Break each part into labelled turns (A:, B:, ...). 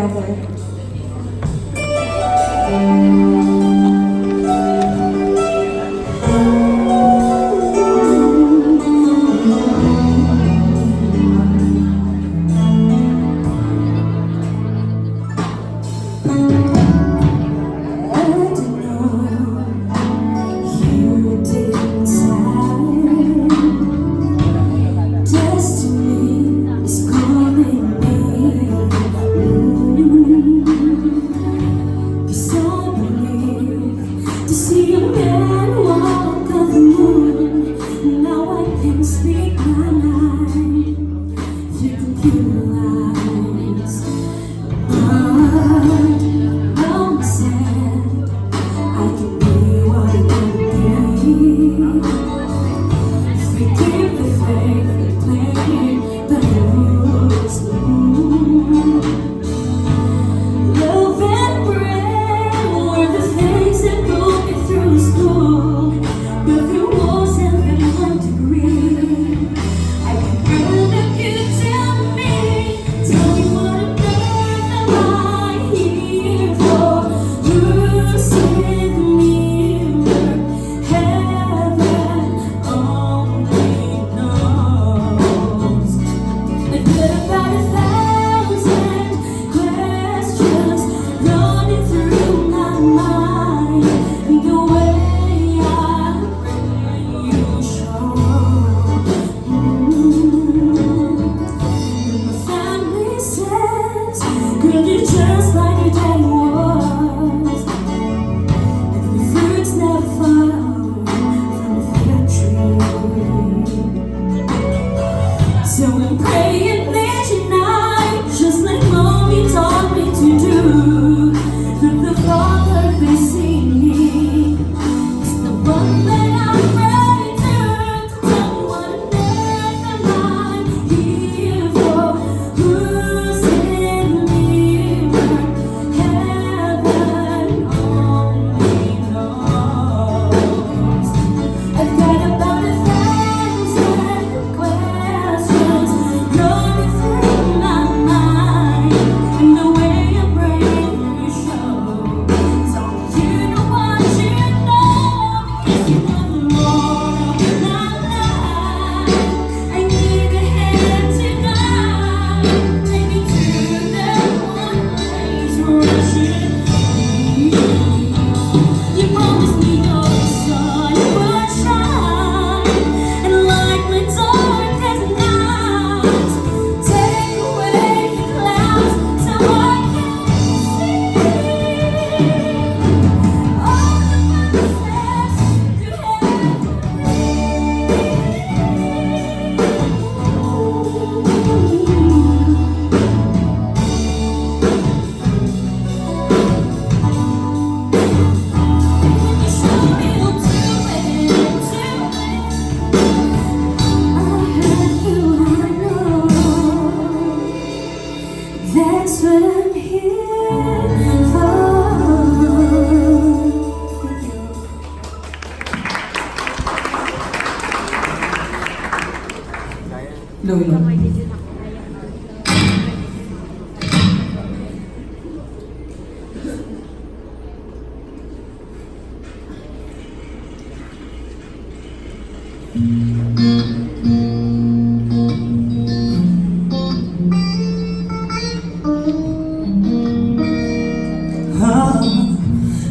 A: together.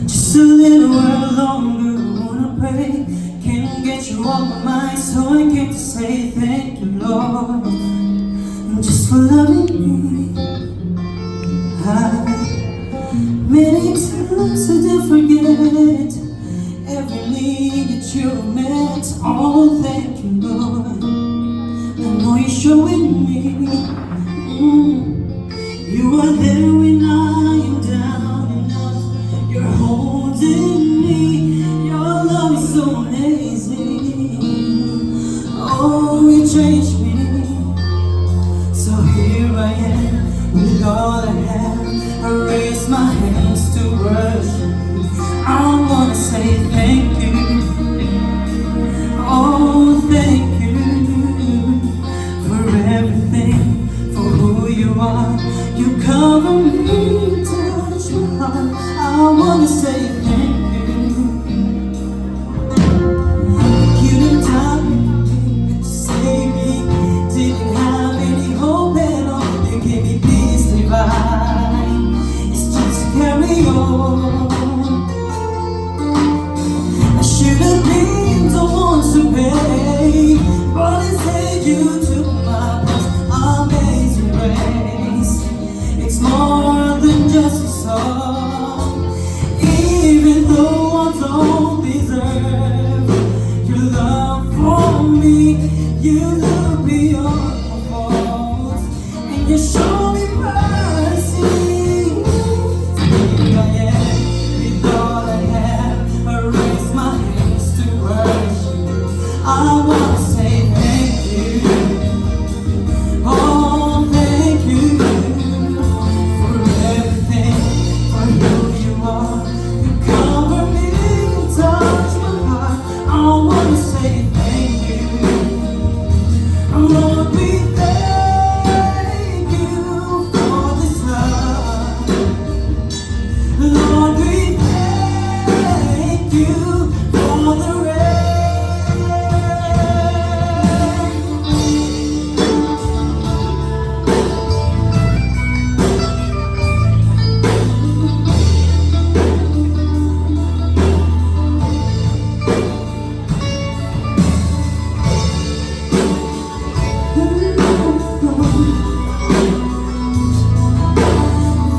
B: Just a little while longer, I wanna pray. Can't get you off my mind, so I came to say thank you, Lord, just for loving me. Many times I did forget every need that you met. Oh, thank you, Lord. I know you're showing me. You are there when I am down and out. You're holding me. Your love is so amazing. Oh, it changed me. So here I am with all I have. I raise my hands to worship. I wanna say thank you. Oh, thank you for everything, for who you are. You cover me, touch my heart. I wanna say thank you. You didn't tell me to save me. Didn't have any hope at all. You gave me peace divine. It's just to carry on. I should have been the one to pay, but instead you took my place. Amazing grace. It's more than just a song. Even though I don't deserve your love for me, you look beyond my faults and you show me mercy. Here I am with all I have. I raise my hands to worship you. I wanna say thank you. Oh, thank you for everything, for who you are. You cover me and touch my heart. I wanna say thank you. Lord, we thank you for this love. Lord, we thank you for the rain.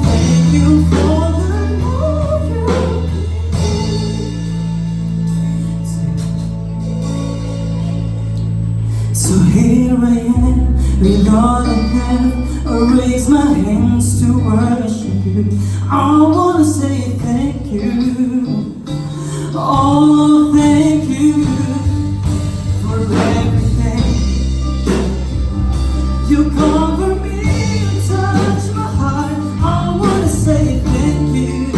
B: Thank you for the love you give. So here I am, with all I have. I raise my hands to worship you. I wanna say thank you. Oh, thank you for everything. You cover me and touch my heart. I wanna say thank you.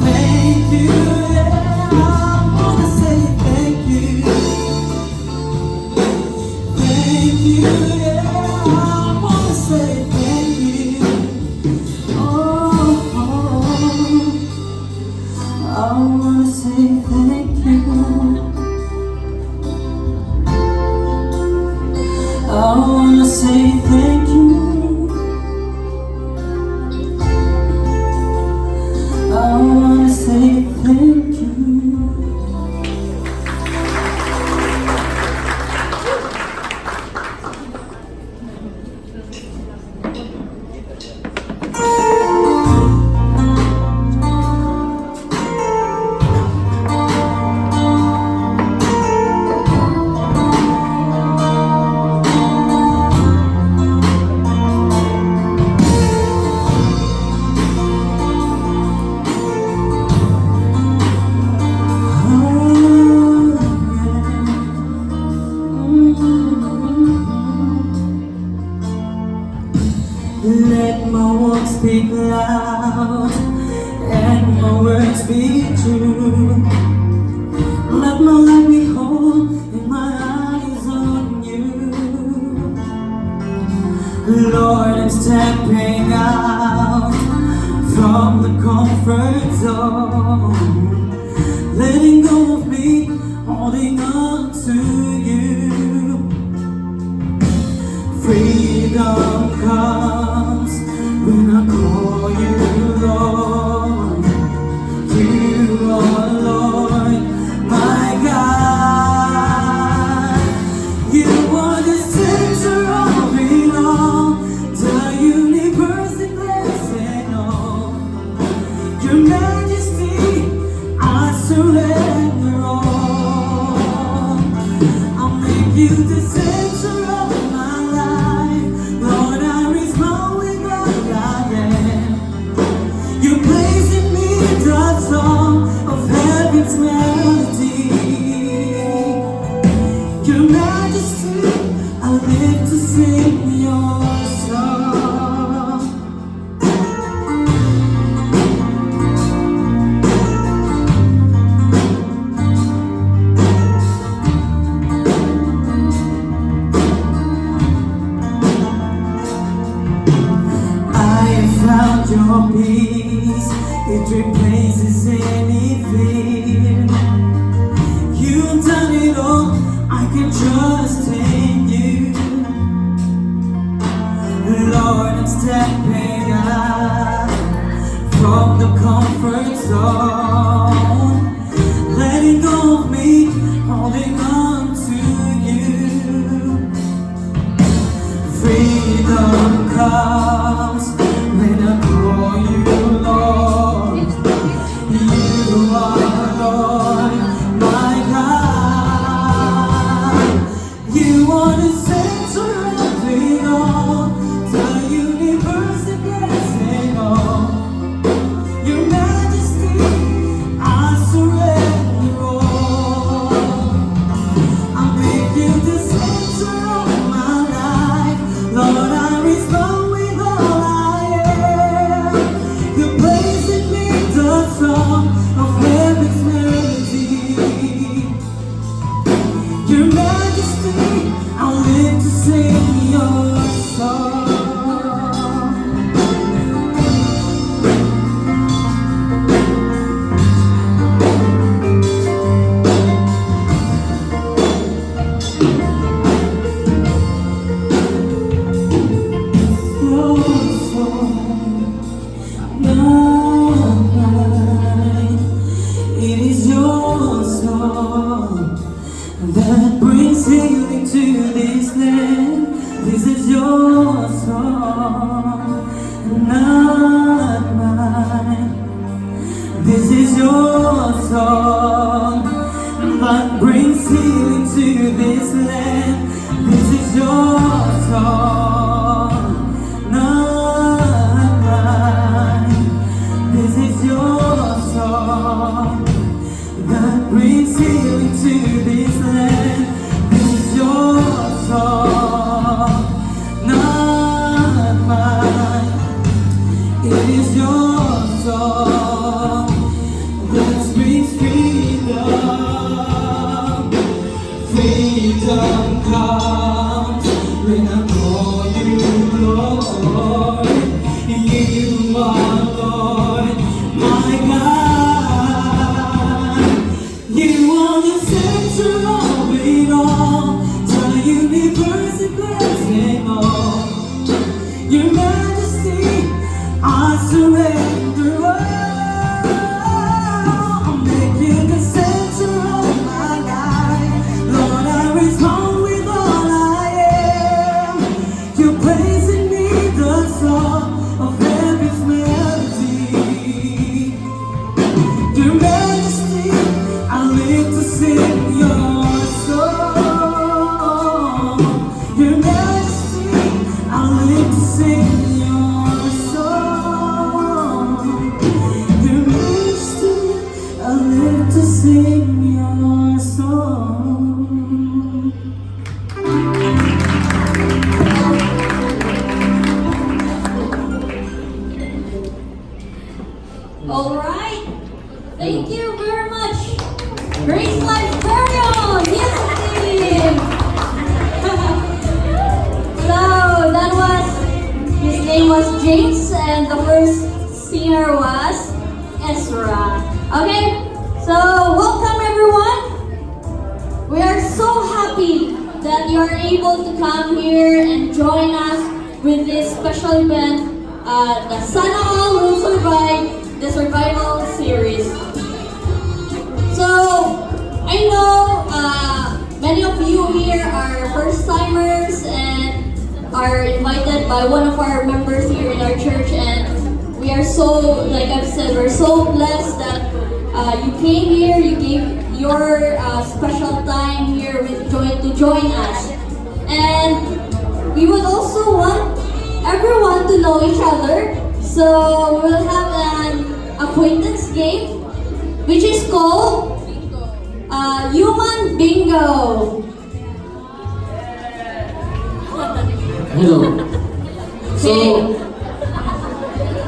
B: Thank you, yeah. I wanna say thank you. Thank you, yeah. I wanna say thank you. Oh, I wanna say thank you. I wanna say thank you. I wanna say thank you. Let my walk speak loud and my words be true. Let my life be whole and my eyes on you. Lord, I'm stepping out from the comfort zone, letting go of me, holding on to you. Freedom comes when I call you Lord. You are Lord. I have found your peace, it replaces any fear. You've done it all, I can trust in you. Lord, I'm stepping out from the comfort zone, letting go of me, holding on to you. Freedom comes when I call you Lord. You are Lord, my God. You are the center of it all, the universe that blessing all. Your Majesty, I surrender all. I make you the center of my life. Lord, I respond with all I am. You place in me the song of heaven's melody. Your Majesty, I live to sing your song. It is your song that brings healing to this land. This is your song, not mine. This is your song that brings healing to this land. This is your song, not mine. This is your song that brings healing to this land. This is your song, not mine. It is your song that brings freedom. Freedom comes when I call you Lord. You are Lord, my God. You are the center of it all, the universe is blessing all. Your Majesty, I surrender all. I'll make you the center of my life. Lord, I respond with all I am. You place in me the song of heaven's melody. Your Majesty, I live to sing your song. Your Majesty, I live to sing your song. Your Majesty, I live to sing your song.
A: All right. Thank you very much. Grace Life Carry On. Yes, indeed. So that was, his name was James, and the first singer was Ezra. Okay, so welcome everyone. We are so happy that you are able to come here and join us with this special event, the Sana All Will Survive, the Survival Series. So, I know many of you here are first timers and are invited by one of our members here in our church, and we are so, like I've said, we're so blessed that you came here, you gave your special time here to join us. And we would also want everyone to know each other, so we will have an acquaintance game, which is called Human Bingo.
C: Hello.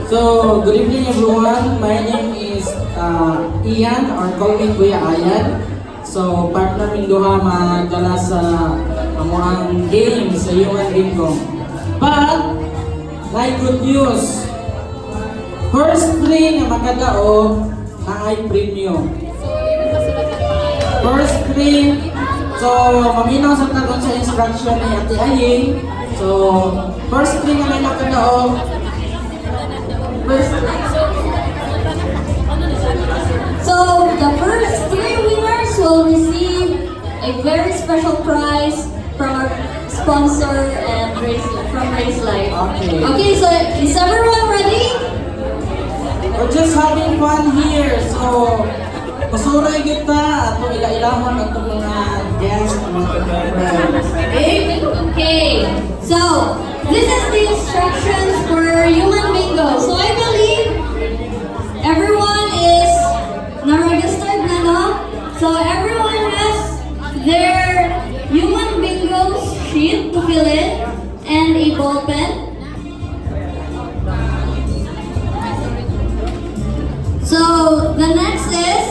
C: So good evening everyone. My name is Ian, or call me Kuya Ayan. So partner min duha magdala sa amuang game sa Human Bingo. But may good news. First three nga makadaog na ay premium. First three, so maminaw sa tagon sa instruction ni Ate Aying. So, first three nga may makadaog,
A: First three. So the first three winners will receive a very special prize from our sponsor and from Race Life.
C: Okay.
A: Okay, so is everyone ready?
C: we're just having fun here. So, masuray kita atong ila-ilahon atong mga guests, mga friends.
A: Okay. Okay. So this is the instructions for human bingo. So I believe everyone is na-registered na, no? So everyone has their human bingo sheet to fill in and a ball pen. So the next is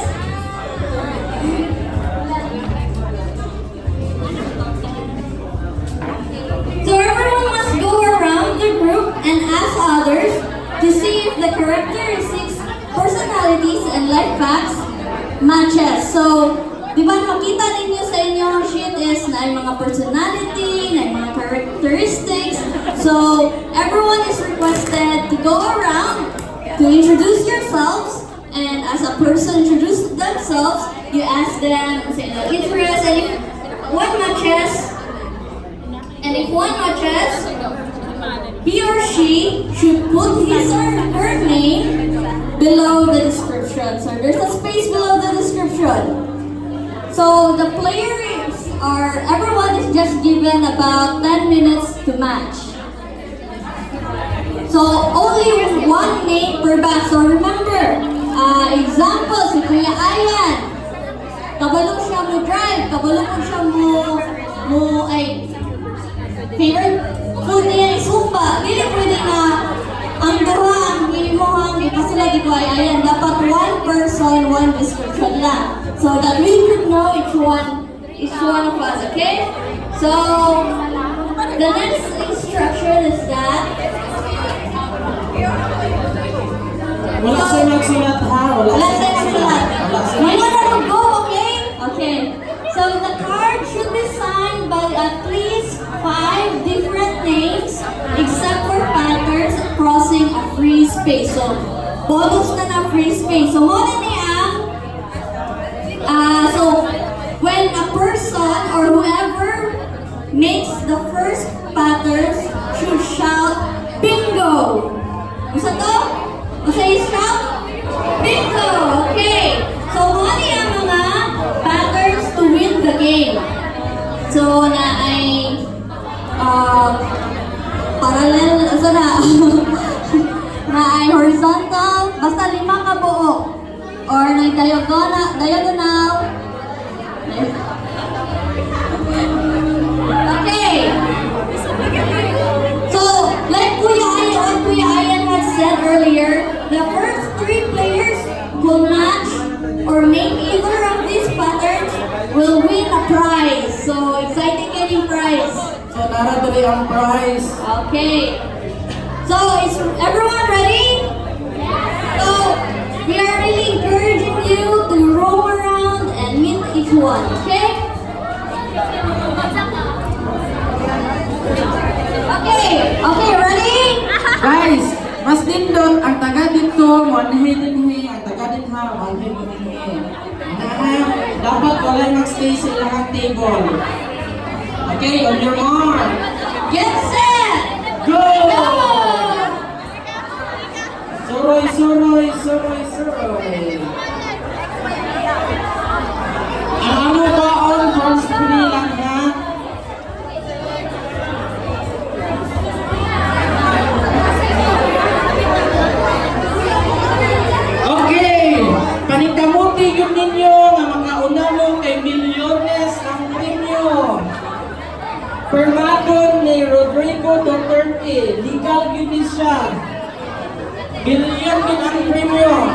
A: so everyone must go around the group and ask others to see if the characteristics, personalities, and life facts matches. So, di ba makita ninyo sa inyong sheet is na ay mga personality, na ay mga characteristics. So, everyone is requested to go around to introduce yourselves, and as a person introduce themselves, you ask them say their interest, and if one matches, he or she should put his or her name below the description. So there's a space below the description. So the players everyone is just given about 10 minutes to match. So only one name per batch. So remember, example, si Kuya Ayan, kabalo siya mo drive, kabalo mo siya favorite food niya is humba. Dili pwede na ang duha ang imuhang ipasila di ko ay ayan. Dapat one person, one description lang. So that we could know each one of us, okay? So the next instruction is that
C: Wala sa magsulat ha?
A: wala sa nagsulat.
C: Wala sa
A: May one to go, okay? Okay. So the card should be signed by at least 5 different names except for patterns crossing a free space. So, bonus na free space. So, muna niya, so, when a person or whoever makes the first patterns should shout, bingo! Usa to? Usa i-shout? Bingo! Okay. So, muna niya mga patterns to win the game. So, na ay parallel, so na ay horizontal, basta 5 ka buo. Or na diagonal. Okay. So, like Kuya Ayan had said earlier, the first 3 players will match or make either of these patterns will win a prize. So, exciting getting prize.
C: So, nara dali ang prize.
A: Okay. So, is everyone ready? So, we are really encouraging you to roam around and meet each one, okay? Okay, ready?
C: Guys, mas nindot ang taga dito, manhe dinhi, ang taga dinha, manhe dinhi. Dapat walay mag-stay sa ilang table. Okay, on your mark.
A: Get set!
C: Go!
A: Go!
C: Suroy. Ang ano ba on first three lang ha? Okay! Panikamuti yun ninyo nga mga unamo kay milyones ang premium. Permadon ni Rodrigo Duterte, legal yun din siya. Billion din ang premium.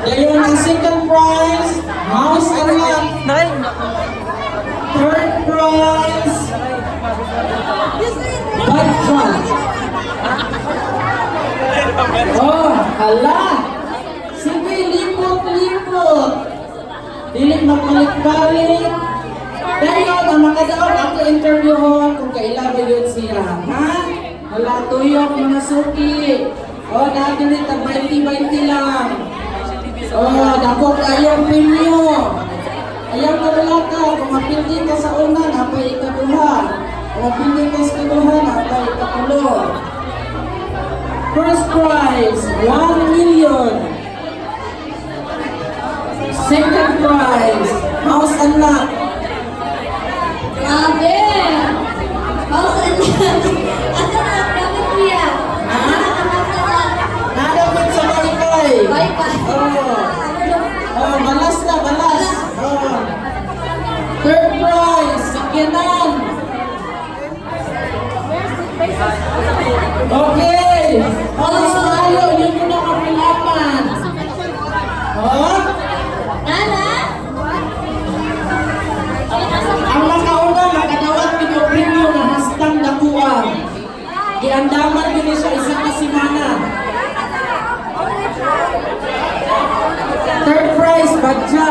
C: Ngayon ang second prize, house and lot. Third prize, Badja. Oh, hala. Sige, lipot-lipot. Dili magpalit-balik. Dayon, ang makadaon ako interviewon kung kailan ba yun siya. Ha? Hala, tuyok mga suki. Oh, natin rin, tag 20-20 lang. Oh, dako kayong premyo. Ayaw ka wala ka, kung mapildi ka sa una, napay ikaduha. Kung mapildi ka sa ikaduha, napay ikatulo. First prize, 1 million. Second prize, house and lot.
A: Grabe! House and lot. Asa na ang gamit niya? Asa na ang house and lot?
C: Nadapit sa baykay.
A: Bye-bye.
C: Oh, balas na, balas. Oh. Third prize, sakyanan. Okay. Alas tayo, yun yung nakapilapan. Oh.
A: Nana?
C: Ang makauna, makadawat nito premium na hastang dakuan. Giandaman din siya isa ka simana. Third prize, Badja.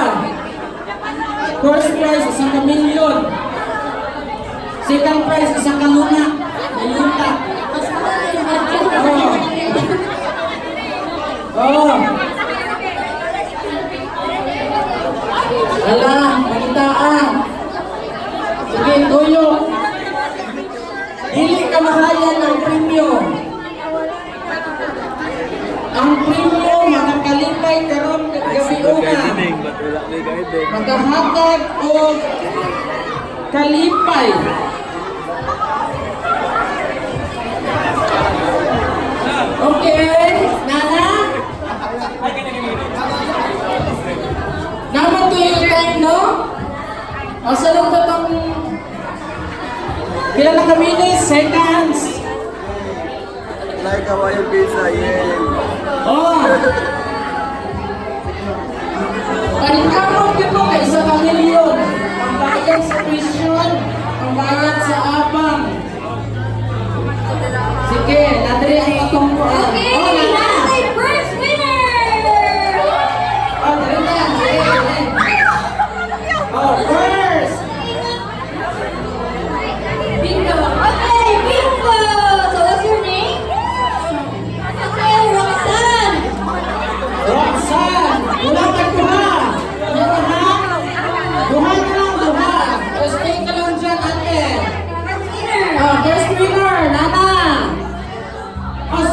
C: First prize, isang ka milyon. Second prize, isang ka luna. Nayunta.
A: Mas mahal yung budget.
C: Oh. Wala, magitaan. Sige, tuyo. Dili ka mahayan ng premyo. Ang premyo, makakalipay karon gabi una. Makahatag o kalipay. Okay, Nana? Naman to yung time, no? O, sa loob na itong... Kailan na kami ni? Seconds.
D: Like Hawaiian pizza, yeah.
C: Oh! Pagkamot ko po kay sa milyon. Ang bayad sa tuition, ang bayad sa abang. Sige, nadiri ang katungkuan.
A: Okay,
C: Oh, Nana!
A: that's the first winner!
C: Oh, dali na. Oh, first!
A: Bingo! Okay, bingo! So what's your name? Okay, Roxanne!
C: Roxanne! Wala ka duha! Wala ka ha? Duha ka lang, duha! O, stay ka lang dyan, ate!
A: First winner!
C: Oh, first winner, Nana! Oh,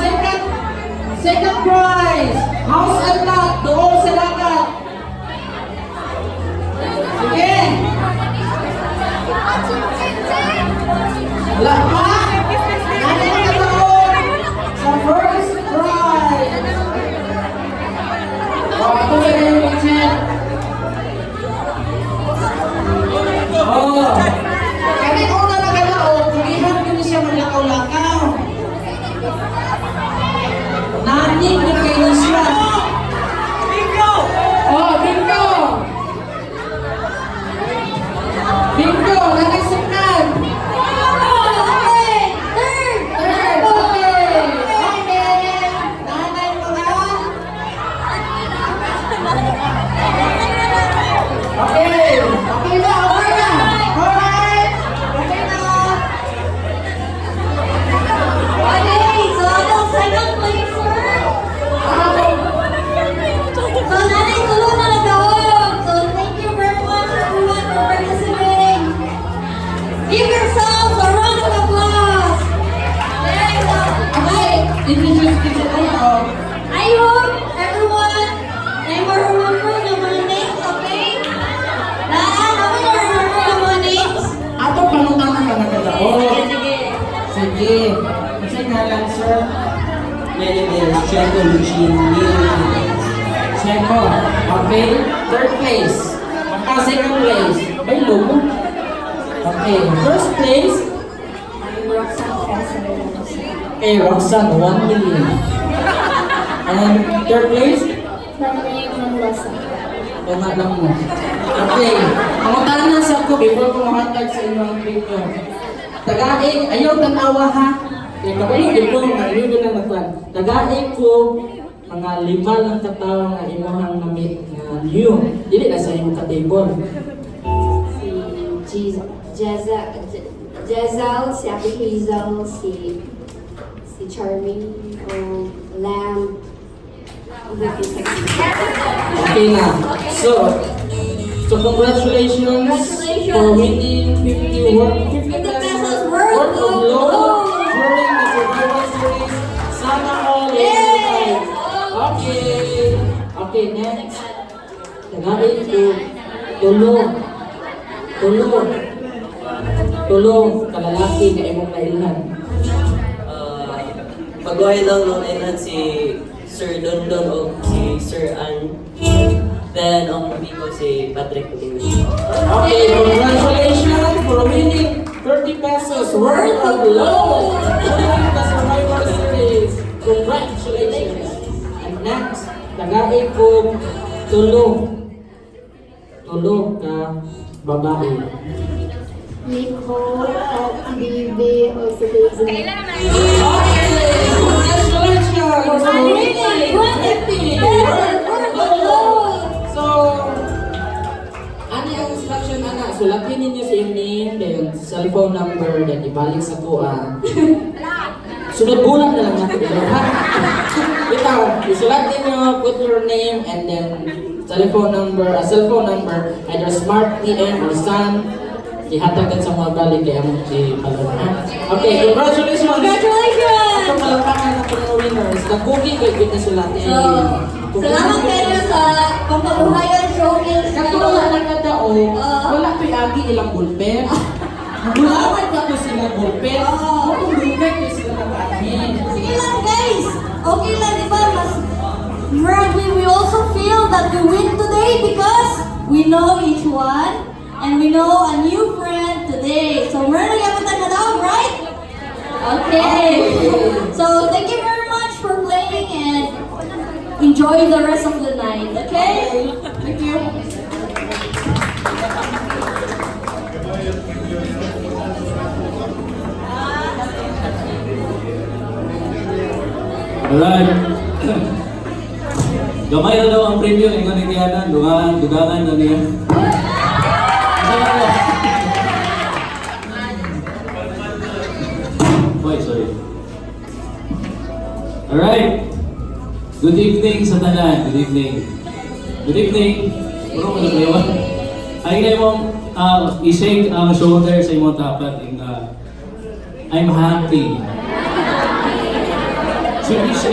C: second prize! House and lot, doon sa dagat! Sige! Wala pa? Nana ka doon! Sa first prize! Oh, ako sa yung check. Oh. Kami una na galao, kulihan ko niya maglakaw-lakaw. Naning din kayo siya. Bingo! Oh, bingo! Bingo! Nagasikan!
A: Okay, third!
C: Third! Okay! Okay! Nanay mo na! Okay! Okay na! Okay na! Alright! Okay na!
A: Okay, so the second placer. So nanay tulong na nag-award. So thank you very much everyone for participating. Give yourselves a round of applause. There you go. Okay,
C: Introduce kita tayo.
A: I hope everyone never remember the mga names, okay? Daan, kami na remember the mga names.
C: Ato pangutanan ka na
A: Sige, sige.
C: Sige. Kasi ngalan, sir. Name is Checo Lucini. Checo. Okay. Third place. Second place. May logo. Okay. First place. Okay, Roxanne, 1 million. And third place? O nga lang mo. Okay. Pangutanan sa ako before ko mahatag sa inyong video. Tagaing, ayaw tanawa ha. Kaya kapalugin ko, ngayon lang nagpan. Tagaing ko, mga 5 lang katawa nga imuhang namit nga new. Dili na sa imong ka-table.
E: Si Jezal, si Ate Hazel, si Charming, Lamb.
C: Okay na. So congratulations for winning 50
A: pesos worth
C: of
A: of
C: loan
A: loan.
C: during the Survival Series. Sana all is
A: Yes!
C: Okay. Okay, next. Tagain ko. Tulong kalalaki nga imong kailan.
F: Pagwahay lang nung ilan si Sir Dondon o si Sir Ann. Then, ang ko si Patrick Lewis.
C: Okay, congratulations for winning 30 pesos worth of loan during the Survivor Series. Congratulations. And next, tagain ko tulong ka babae.
E: Nicole, at Bibi, o si Hazel.
C: Okay, congratulations for winning 150 worth of loan. So, ano yung instruction, anak? Sulatin ninyo si name, then cellphone number, then ibalik sa kuha. Sunod bulan na lang natin ito, ha? Ito, isulat ninyo, put your name, and then cellphone number, either Smart TM or Sun. Ihatagan sa mga balik kaya mo si Palon, ha? Okay, congratulations!
A: Congratulations!
C: Ito palangkangan ng mga winners. Nag-cookie kayo kita sulatin.
A: So, salamat kayo sa Pampabuhayan Showcase.
C: Katulad lang na daw, wala ko'y agi ilang bulpen. Bulawad na ko sila bulpen. Kung bulpen ko sila mag-amin.
A: Sige lang guys! Okay lang, di ba? We also feel that we win today because we know each one and we know a new friend today. So, meron nagyabutan na daw, right? Okay. So, thank you very much for playing and enjoy the rest of the night, okay?
C: Thank you.
G: Alright. Gamay na daw ang preview ng Ganitianan, dugangan na niya. Boy, sorry. Alright. Good evening sa tanan. Good evening. Good evening. Puro ko na kayo. Ay na mong i-shake ang shoulder sa imong tapat. I'm happy.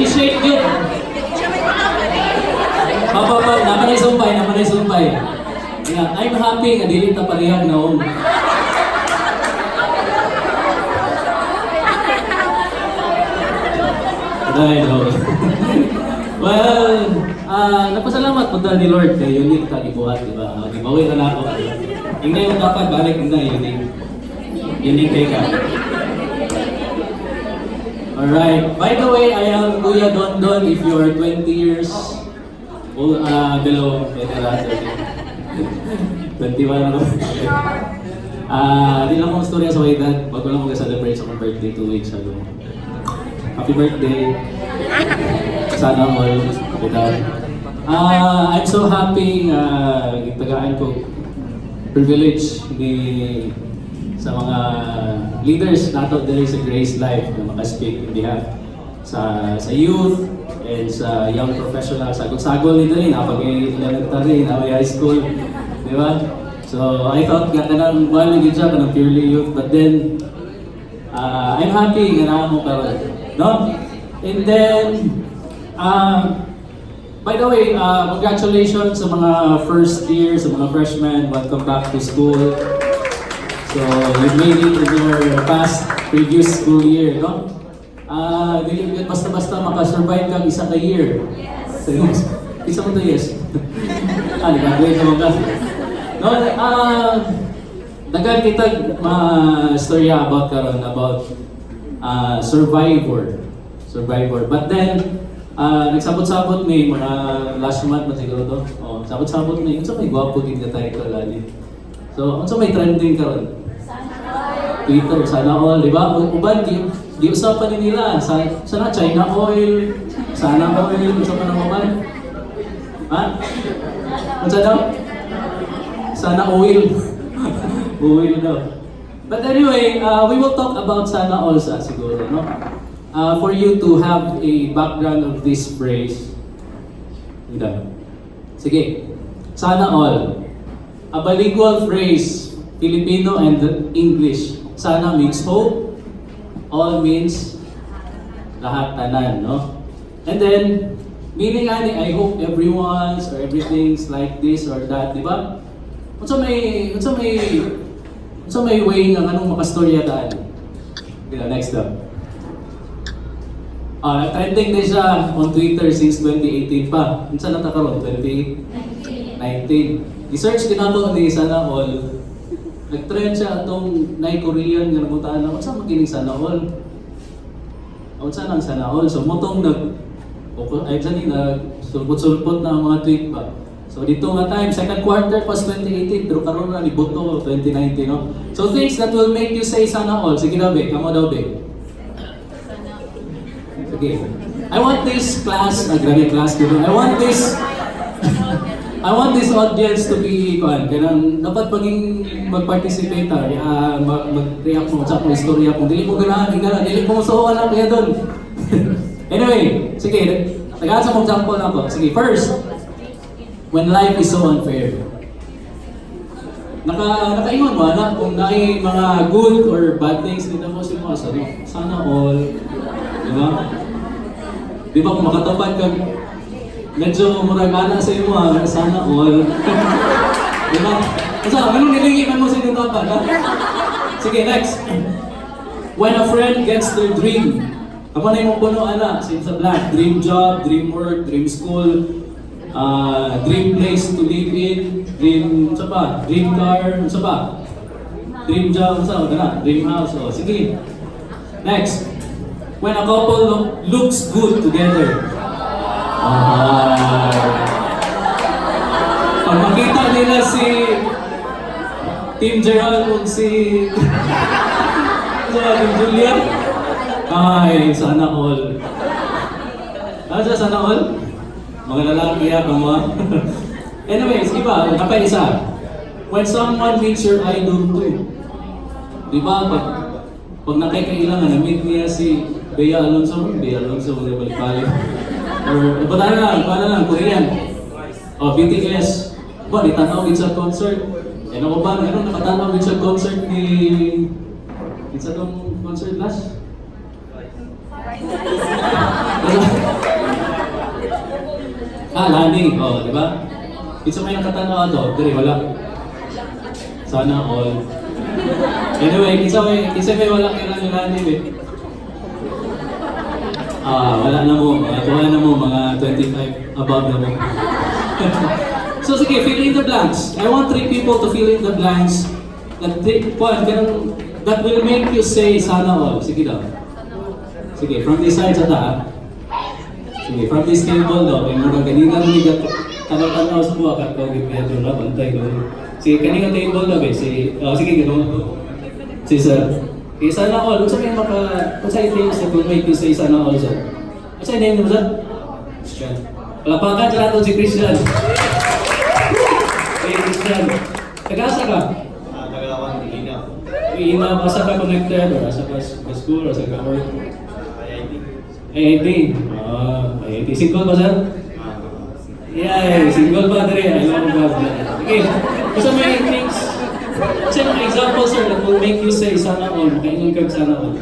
G: I-shake yun. Papa, namanay sumpay. Yeah, I'm happy nga dili ta parehang naon. Well, napasalamat po ni Lord kay unique ta gibuhat, di ba? Gibawi na ako. Ingay yung dapat balik na unique. Unique kay ka. Alright. By the way, I am Kuya Dondon if you are 20 years old, below, 21 ako. Di lang akong storya sa way that bago lang mag-celebrate sa my birthday 2 weeks ago. Happy birthday. Sana all. I'm so happy tagaan ko privilege sa mga leaders nato there sa Grace Life na maka-speak in behalf sa youth and sa young professionals. Sagol-sagol nito rin, napag-elementary, high school, di ba? So I thought nga kanang one naging siya kanang purely youth, but then I'm happy nga na mo karon, no? And then by the way, congratulations sa mga first year, sa mga freshmen, welcome back to school. So, you made it in your previous school year, no? Dili basta-basta makasurvive kang isa ka year. Yes. Isa mo to, yes. Nag-graduate naman ka. No, dagan kita storya about karon about survivor. But then, nagsabot-sabot may mga last month na siguro to. Oh, sabot-sabot may, unsa may gwapo din ka tayo kalali. So, unsa may trending karon? Twitter, sana all, di ba? Uban, di usapan ni nila. Sana China oil, sana oil, usapan ng uban. Ha? Ano daw? Sana oil. Oil daw. But anyway, we will talk about sana all sa siguro, no? For you to have a background of this phrase. Sige. Sana all. A bilingual phrase, Filipino and English. Sana means hope. All means lahat tanan, no? And then, meaning ani, I hope everyone's or everything's like this or that, di ba? Unsa may way nga anong makastorya daan. Next up. Trending din siya on Twitter since 2018 pa. Unsa na ta karon? 2019. I-search din ako ni Sana All. Nag-trend siya atong Nai Korean nga nabutaan na unsa man kining Sana All. Unsa nang Sana All? So motong sulpot-sulpot na ang mga tweet pa. So dito nga time, second quarter pas 2018, pero karon na ni Boto 2019, no? So things that will make you say sana all. Sige daw, be. Kamo daw, be. Okay. I want this class, grabe class dito. I want this audience to be, kanang dapat mag-participate, mag-react mo sa akong istorya. Kung dili mo ganahan, dili mo suhuan lang kaya doon. Anyway, sige, tagaan sa mong example ako. Sige, first, when life is so unfair. Nakaingon mo na kung naay mga good or bad things dito mo si Masa, no? Sana all. Di ba? Di ba kung makatapad ka, medyo muragana sa iyo sana all. Di ba? Asa, anong nilingipan mo sa iyo tapad, ha? Sige, next. When a friend gets their dream, ako na yung puno, sa black, dream job, dream work, dream school, dream place to live in, dream car, dream job, dream house, sige. Next, when a couple looks good together. Pag makita nila si Team Gerald o si Team Julia, ay, sana all. Sana all? Mga lalaki ya, kama. Anyways, iba, isa. When someone meets your idol too. Di ba, pag nakikailangan, na-meet niya si Bea Alonso, level 5. Or, paano lang, Korean. BTS. Ba, itanaw din sa concert. Ano ko ba, nakatanaw din sa concert ni... Sa itong concert last? Lani, di ba? Isa may nakatanaw ato, pero wala. Sana all. Anyway, isa may wala kailan ni Lani, eh. Wala na mo, mga 25 above na mo. So sige, fill in the blanks. I want 3 people to fill in the blanks that will make you say sana all. Sige daw. Sige, from this side sa ta. Sige, from this table daw, kaya mga kanina nila tanaw-tanaw sa buwa kat ko medyo na bantay ko. Sige, kanina table daw sige gano'n. Sige sir. Sana all, kung saan yung things that will make you say sana all sir? Saan yung name mo sir? Christian. Palapakan siya natin si Christian. Hey Christian. Taga-asa ka?
D: Tagalawan,
G: Ina, asa ka connected? Or asa ka school? Asa ka work? IIT. IIT. Single ba sir? Yeah, single ba dere? Alam mo ba? Okay. Kasi may things. Kasi mga examples sir that will make you say sana all. Makaingon ka sana all.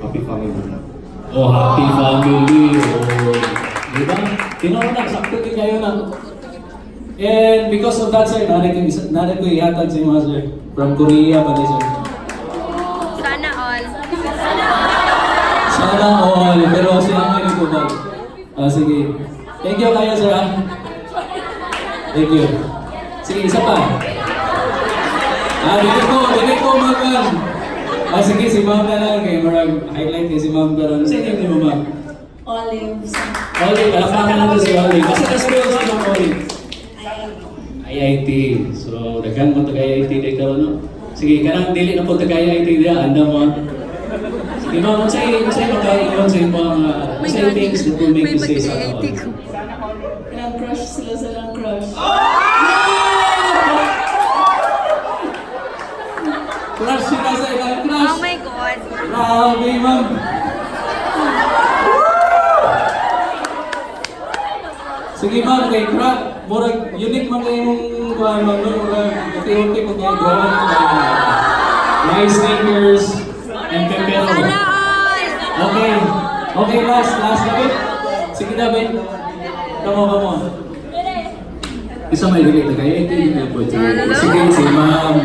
D: Happy family.
G: Oh, happy family. Oh. Diba? Tinoon na, sakto din kayo na. And because of that sir, narin ko ihatag sa mga sir. From Korea pa sir.
H: Sana all.
G: Sana all, pero sila ngayon ko ba? Sige. Thank you kayo sir. Thank you. Sige, isa pa. Dili ko magan. Sige, si ma'am na lang kayo. Marag highlight kayo si ma'am pero ano sa inyo mo ma'am?
A: Olive.
G: Olive, alapakan natin si Olive. Kasi na-school si ma'am Olive. IIT. So, daghan mo taga IIT dito, no? Sige, kanang dili na po tagaya ito dia, anda mo. Sige, ma'am, unsay makaingon sa imong unsay things that will make you say sana all?
B: Ilang crush sila silang crush.
G: Crush sila sa ilang crush.
H: Oh my God.
G: Grabe, ma'am. Sige, ma'am, kay crush. Murag unique man kayo mong kuhaan, ma'am. Murag unti-unti mo kayo gawa. Nice sneakers and pepero.
H: Sana all!
G: Okay. Okay, last David. Sige, David. Come on. Isa may dili na kayo. Hindi na po. Sige, si ma'am.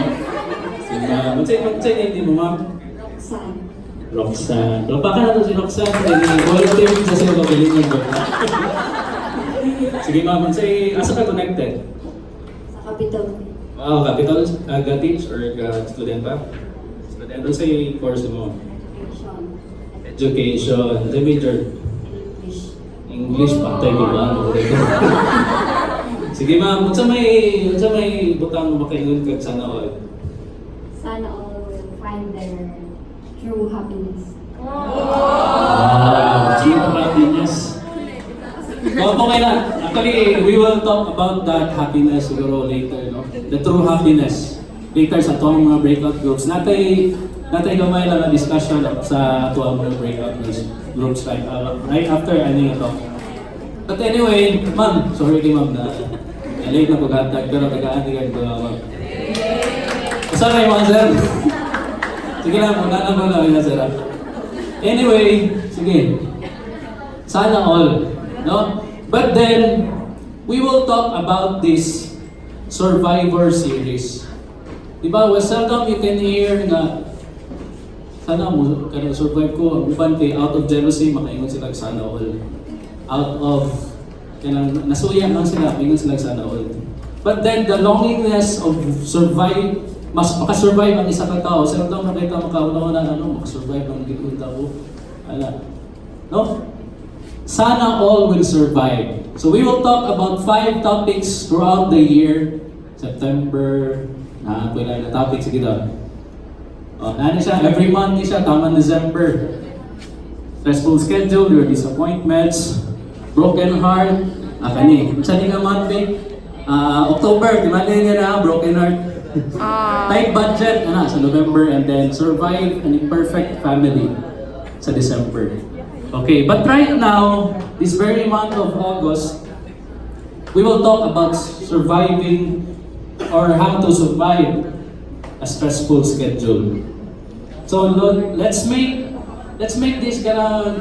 G: Si ma'am. Magsay hindi mo, ma'am.
E: Saan?
G: Roxanne. Lapakan na to si Roxanne. Volunteer sa sila pabiling ng book. Sige, ma'am. Magsay, asa ka connected?
E: Sa Capitol.
G: Wow, capital, teach or student pa? Student. Ano sa course mo?
E: Action.
G: Education. The major.
E: English.
G: English, patay ko ba? Sige ma'am, unsa may butang makaingon kag sana all?
E: Sana all will find their true happiness.
G: True happiness. Okay na. Actually, we will talk about that happiness siguro later, no? The true happiness. Later sa tuwang mga breakout groups. Natay gamay lang na discussion sa tuwang mga breakout groups right after ano ito. But anyway, ma'am, sorry kay ma'am na late na paghatag pero tagaan ko ma'am. Saan na yung mga sir? Sige lang, magkano mo na sir. Anyway, sige. Sana all, no? But then, we will talk about this Survivor series. Diba, well, seldom you can hear na sana mo, kaya survive ko, ang uban kay out of jealousy, makaingon sila sana all. Out of, kanang nasuyan lang sila, ingon sila sana all. But then, the loneliness of mas makasurvive ang isa ka tao, seldom nakita makauna na makasurvive ang gitong tao. No? Sana all will survive. So we will talk about 5 topics throughout the year. September, pwede na topics kita. Every month siya, tama December. Stressful schedule, your disappointments, broken heart, kani. Sa nga month October, timali niya na, broken heart. Tight budget, sa November, and then survive an imperfect family sa December. Okay, but right now, this very month of August, we will talk about surviving or how to survive a stressful schedule. So let's make this gonna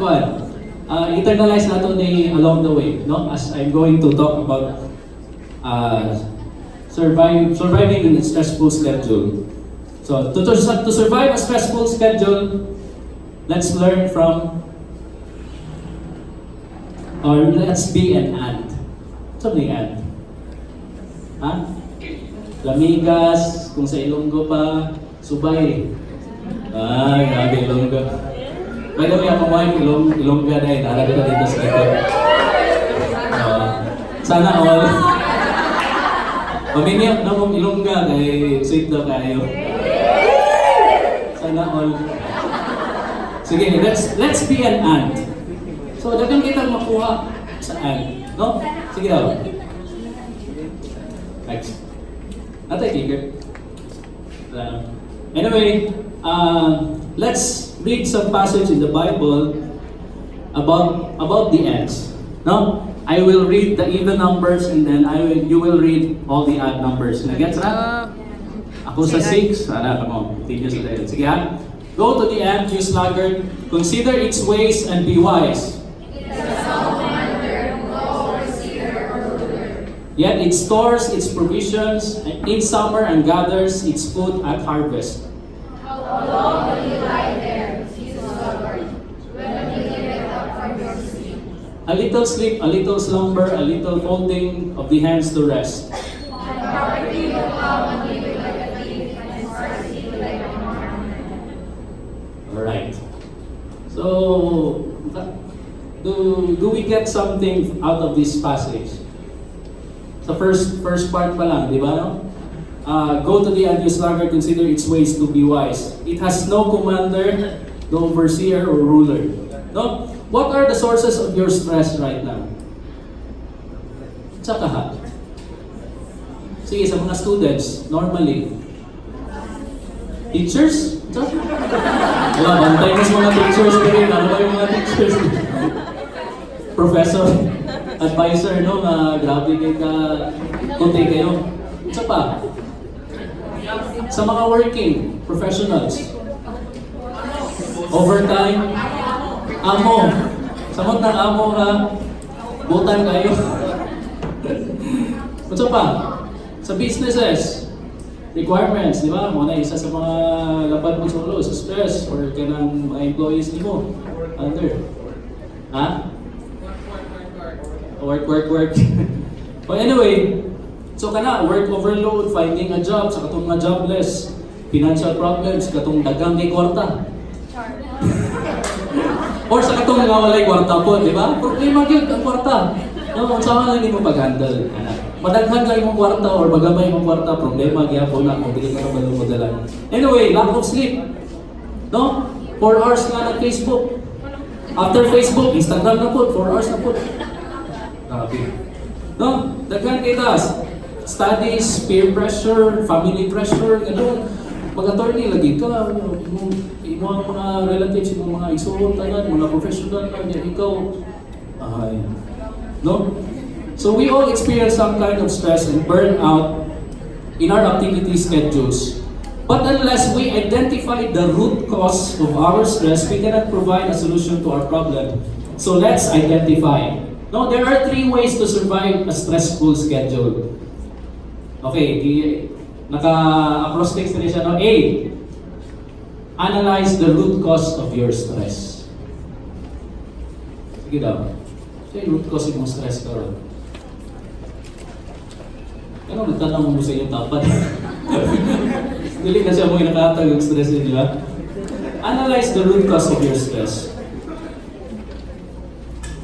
G: internalize nato ni along the way, no? As I'm going to talk about surviving in a stressful schedule. So to survive a stressful schedule, let's learn from or let's be an ant. Sabi ant? Ha? Lamigas, kung sa Ilonggo pa, subay. Ay, grabe Ilonggo. By the way, ako wife, Ilongga na narami ko dito sa likod. Sana all. Pamilya na mong Ilongga, kay sweet daw kayo. Sana all. Sige, let's be an ant. So, dagang kitang makuha sa ant. No? Sige daw. Next. Natay ticker. Anyway, let's read some passage in the Bible about the ants. No? I will read the even numbers and then you will read all the odd numbers. Nagets na? Ako sa 6. Come on. Continue sa dahil. Sige ha? Go to the ant, you sluggard. Consider its ways and be wise. Yet it stores its provisions in summer and gathers its food at harvest.
I: How long will you lie there, you sluggard? When will you get up from your sleep?
G: A little sleep, a little slumber, a little folding of the hands to rest.
I: And poverty will come on you like a thief, and scarcity like a mourner.
G: Alright. So, do we get something out of this passage? Sa first part pa lang, di ba? No? Go to the end, you sluggard, consider its ways to be wise. It has no commander, no overseer or ruler. No? What are the sources of your stress right now? Tsaka ha? Sige, sa mga students, normally, teachers? Tsaka? Wala, bantay mo sa mga teachers ko rin. Ano ba yung mga teachers? Professor, advisor, no? Grabe kayo ka, kunti kayo. Isa pa, sa mga working professionals, overtime, amo, samot ng amo ka, butan kayo. Isa pa, sa businesses, requirements, di ba? Muna isa sa mga lapad mo sa ulo, sa stress, or kanang mga employees ni mo, under. Ha? Work. But anyway, so kana, work overload, finding a job, sa katong mga jobless, financial problems, katong dagang kay kwarta. Or sa katong nga walay kwarta po, di ba? Problema gyud ang kwarta. No, kung saan lang mo pag-handle. Madaghan lang imong kwarta or magamay imong kwarta, problema gyapon na kung dili ka kabalo mo dala. Anyway, lack of sleep. No? 4 hours nga ng Facebook. After Facebook, Instagram na po, 4 hours na po. Grabe. No? Daghan kay taas. Studies, peer pressure, family pressure, gano'n. Mag-attorney lagi ka, imo ang mga relatives, imo mga isuot, mga professional na niya, ikaw. Ay. No? So we all experience some kind of stress and burnout in our activity schedules. But unless we identify the root cause of our stress, we cannot provide a solution to our problem. So let's identify. No, there are 3 ways to survive a stressful schedule. Okay, naka-acrostics na siya. No? A, analyze the root cause of your stress. Sige daw. So yung root cause yung stress ka ron. Ano nagtanong mo sa inyong tapat? Dili na siya mo yung nakatag yung stress niya, di ba? Analyze the root cause of your stress.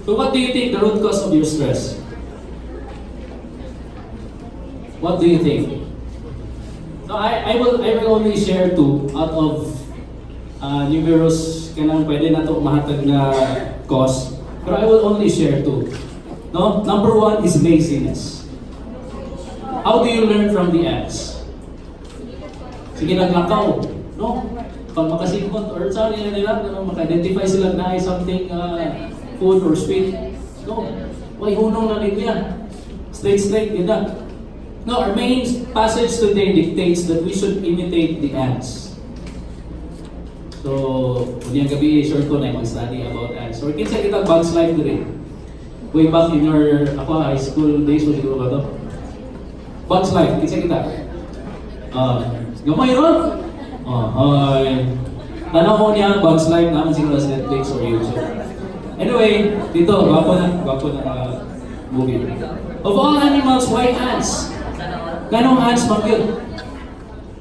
G: So what do you think the root cause of your stress? What do you think? So I will only share 2 out of numerous kanang pwede na ito mahatag na cause. Pero I will only share 2. No? Number 1 is laziness. How do you learn from the ants? Sige, naglakaw. No? Pag makasikot or saan nila, maka-identify sila na something food or sweet. No. Why hunong na rin yan? Straight, yun na. No, our main passage today dictates that we should imitate the ants. So, kunyang gabi, short ko na yung mag-study about ants. Or kinsa kita Bugs Life today. Way back in your, high school days, o siguro ba ito? Bugs Life, kinsa kita? Gamay ron? Tanaw mo niya, Bugs Life naman siguro sa Netflix or YouTube. Anyway, dito, gwapo na movie. Of all animals, why ants? Ganong ants mangyod?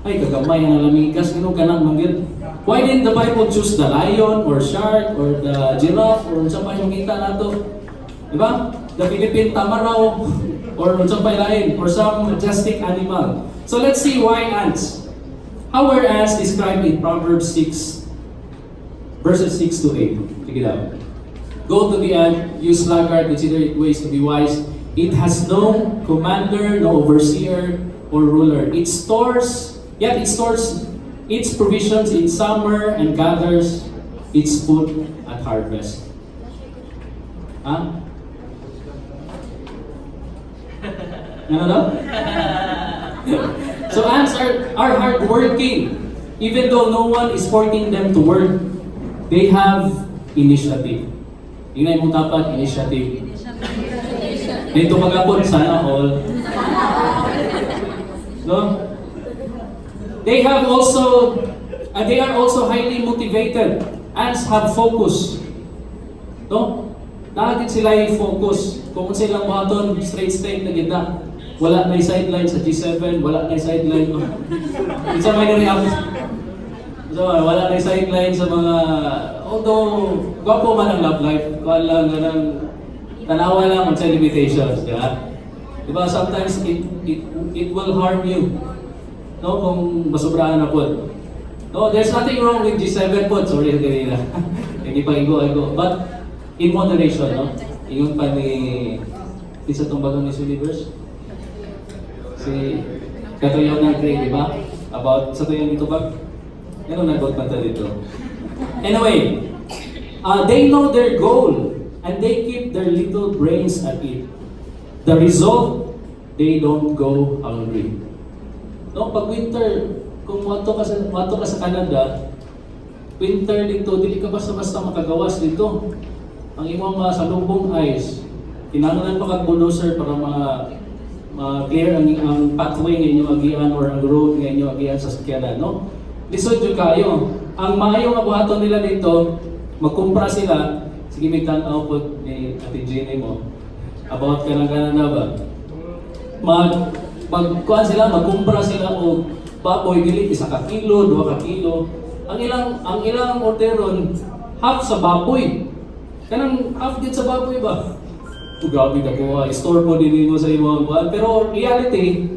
G: Ay, kagamay ang lamigas, ganong ganang mangyod. Why didn't the Bible choose the lion, or shark, or the giraffe, or sa pa yung kita nato? Diba? The Philippine tamaraw, or sa pa lain, or some majestic animal. So let's see why ants. How were ants described in Proverbs 6, verses 6 to 8? Check it out. Go to the end, use sluggard, consider it ways to be wise. It has no commander, no overseer, or ruler. It stores its provisions in summer and gathers its food at harvest. Huh? Ano daw? So ants are hardworking. Even though no one is forcing them to work, they have initiative. Yun na yung tapat, initiative. Dito magapon, sana all. No? They are also highly motivated. Ants have focus. No? Nakakit sila yung focus. Kung silang buhaton, straight na ganda. Wala na yung sideline sa G7, wala na yung sideline. Isa may nariyak. So, wala na yung sideline sa mga, although, gwapo man ang love life, kuha lang ganang, tanawa lang sa limitations, di ba? Diba, sometimes it will harm you. No, kung masubraan na po. No, there's nothing wrong with G7 po. Sorry, kanina. Hindi pa igo. But in moderation, no? Ingon pa ni isa tong bagong Miss Universe. Si Katoyon ng Gray, di ba? About sa tuyon dito ba? Ano nagot pa dito? Anyway, they know their goal and they keep their little brains at it. The result, they don't go hungry. No, pag winter, kung wato ka sa Canada, winter dito, dili ka basta-basta makagawas dito. Ang imong salubong ice, kinahanglan pa kag bulldozer para ma-clear ang pathway nga inyong agian or ang road nga inyong agian sa sakyanan, no? Lisod jud kayo. Ang maayo nga buhaton nila dito, magkumpra sila, sige may tan-aw po ni Ate Jenny mo, about kanang na ba? Magkuhan sila, magkumpra sila o baboy, dili isa ka kilo, 2 ka kilo. Ang ilang orderon, half sa baboy. Kanang half din sa baboy ba? Grabe ka po, store mo din mo sa imong buwan. Pero reality,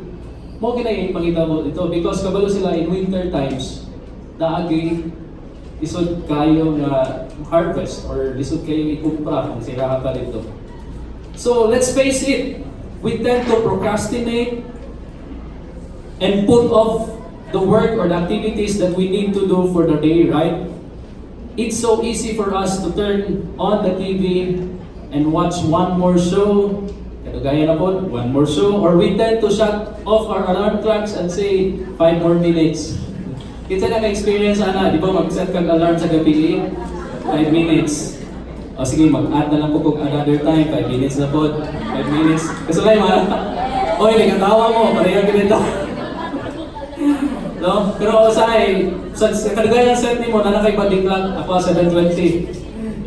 G: mo ipakita mo dito because kabalo sila in winter times, naagi lisod kayo nga harvest or lisod kayo ikumpra kung sira pa dito. So let's face it, we tend to procrastinate and put off the work or the activities that we need to do for the day, right? It's so easy for us to turn on the TV and watch one more show, gaya na po, one more show, or we tend to shut off our alarm clocks and say, 5 more minutes. Kita na ka-experience, di ba mag-set kang alarm sa gabi, 5 minutes. O sige, mag-add na lang po kung another time, 5 minutes na po, 5 minutes. Kasi lang, oy, may katawa mo, pareho ganito. No? Pero sa kalagayan set ni mo, nanakay body clock, ako 7:20.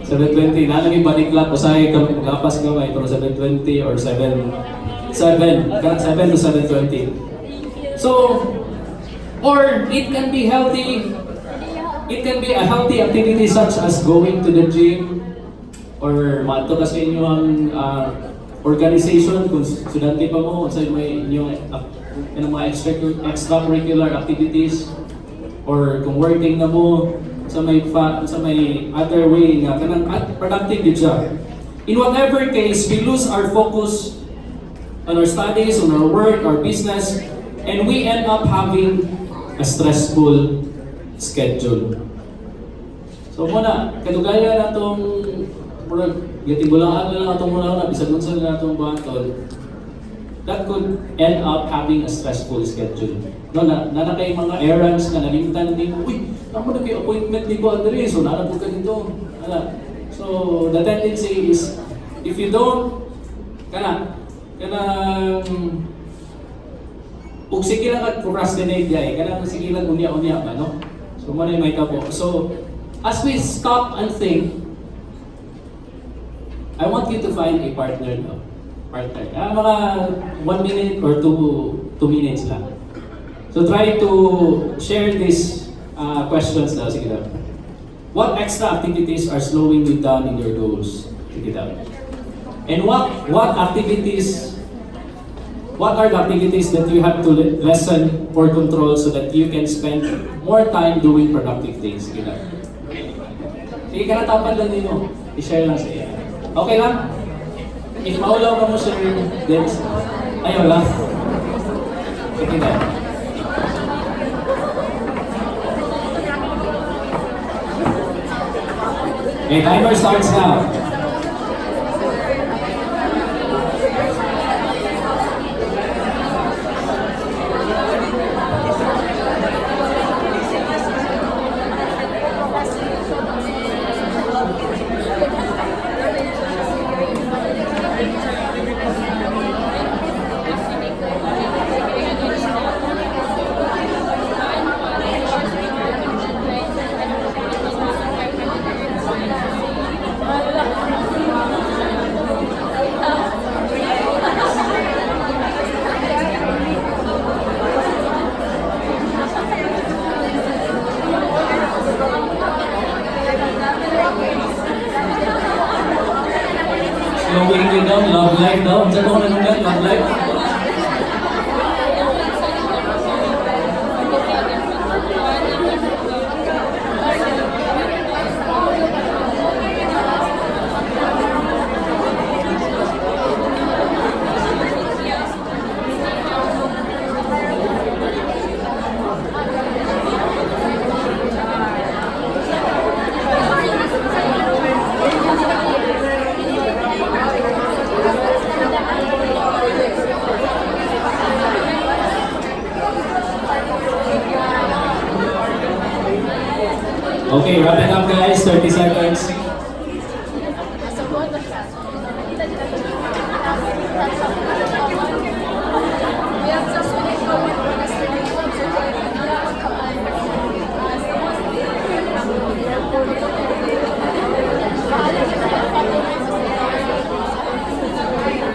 G: 7:20, nalagay body clock, usahay lapas gamay, pero 7:20 or 7 to 7:20. So, or it can be healthy, it can be a healthy activity such as going to the gym, or mato ka sa inyong organization, kung studente pa mo, sa inyong mga extracurricular activities, or kung working na mo, sa may other way nga kanang productive din siya. In whatever case, we lose our focus on our studies, on our work, our business, and we end up having a stressful schedule. So muna, kadugaya na itong gatibulaan na lang itong muna bisag unsa na itong buhaton, that could end up having a stressful schedule. No, na kay mga errands na nalimtan din, uy, naman na kayo appointment ni ko Andre, so nanapod ka dito. So the tendency is, if you don't, ug sige lang at procrastinate diay, kanang sige lang unya-unya ba, no? So mo na may kabo. So as we stop and think, I want you to find a partner now. Mga 1 minute or 2 minutes lang. So try to share these questions now. Sige daw. What extra activities are slowing you down in your goals? Sige daw. And what are the activities that you have to lessen or control so that you can spend more time doing productive things? Sige daw. Sige, kanatapan lang din mo. I-share lang sa iyo. Okay lang? If maulaw ka mo sir, then ayaw lang. Sige daw. Okay, timer starts now. Slowing you down, love life daw. Saan ko na nung love life? Okay, wrap it up guys, 30 seconds.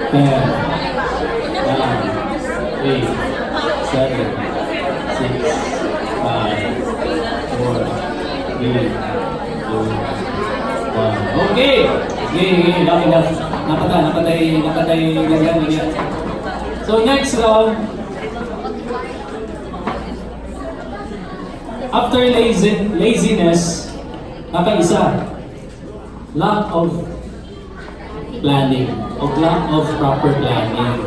G: Ten, 9, 8, 7, 6, 5, 4, 3, 2, 1. Okay! Okay, enough. Napatay lagyan. So next round, after laziness, nakaisa, lack of planning, o lack of proper planning.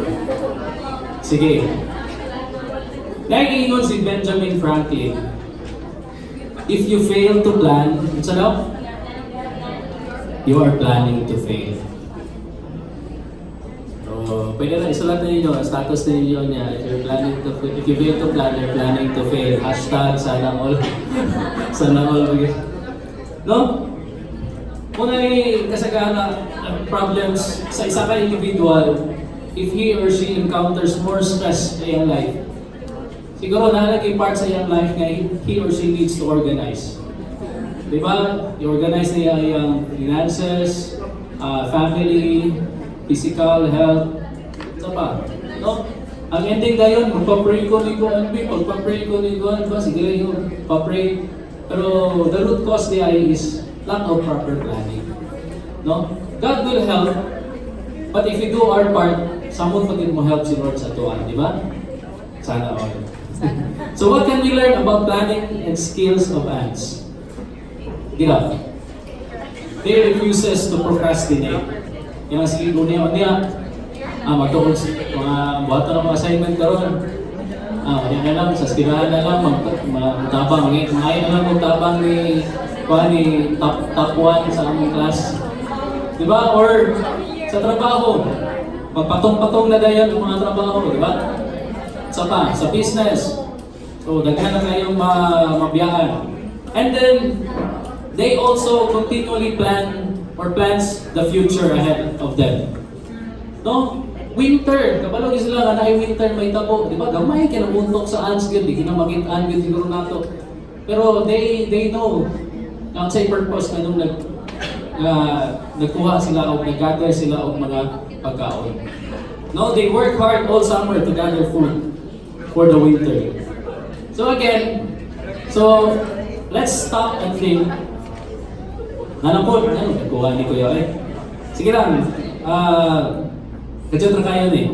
G: Sige. Dahil ingon si Benjamin Franklin, if you fail to plan, it's ano? You are planning to fail. So, pwede na isulat na ninyo, status na ninyo niya, if you fail to plan, you're planning to fail. Hashtag sana all. Sana all. No? Una kasagana problems sa isa ka individual, if he or she encounters more stress sa iyang life, siguro nalagay part sa iyang life nga he or she needs to organize. Diba? I-organize niya iyang finances, family, physical health, ito pa. No? Ang ending na yun, magpa-pray ko ni Anby, pagpa-pray ko ni Anby, sige yun, pa-pray. Pero the root cause niya is lack of proper planning. No? God will help, but if we do our part, someone pa din mo help si Lord sa tuwan, di ba? Sana all. So what can we learn about planning and skills of ants? Gila. They refuses to procrastinate. Yung sige ko niya, matungkol mga buhatan ng mga assignment karon. Yan na lang, sa skirahan na lang, magtabang. Ngayon na lang magtabang ni top 1 sa aming class. Diba? Or sa trabaho, magpatong-patong na dayan yung mga trabaho, diba? Sa business. So, daghan na kayong mabiyaan. And then, they also continually plans the future ahead of them. No? Winter, kabalo sila nga na winter may tabo, di ba? Gamay kinamuntok sa ants gyud, di kinamagitan gyud siguro nato. Pero they know ang say purpose kanung nagkuha sila o nag-gather sila og mga pagkaon. No, they work hard all summer to gather food for the winter. So again, let's stop and think. Nanapod, nagkuha ni Kuya eh. Sige lang, kadyo na kayo eh.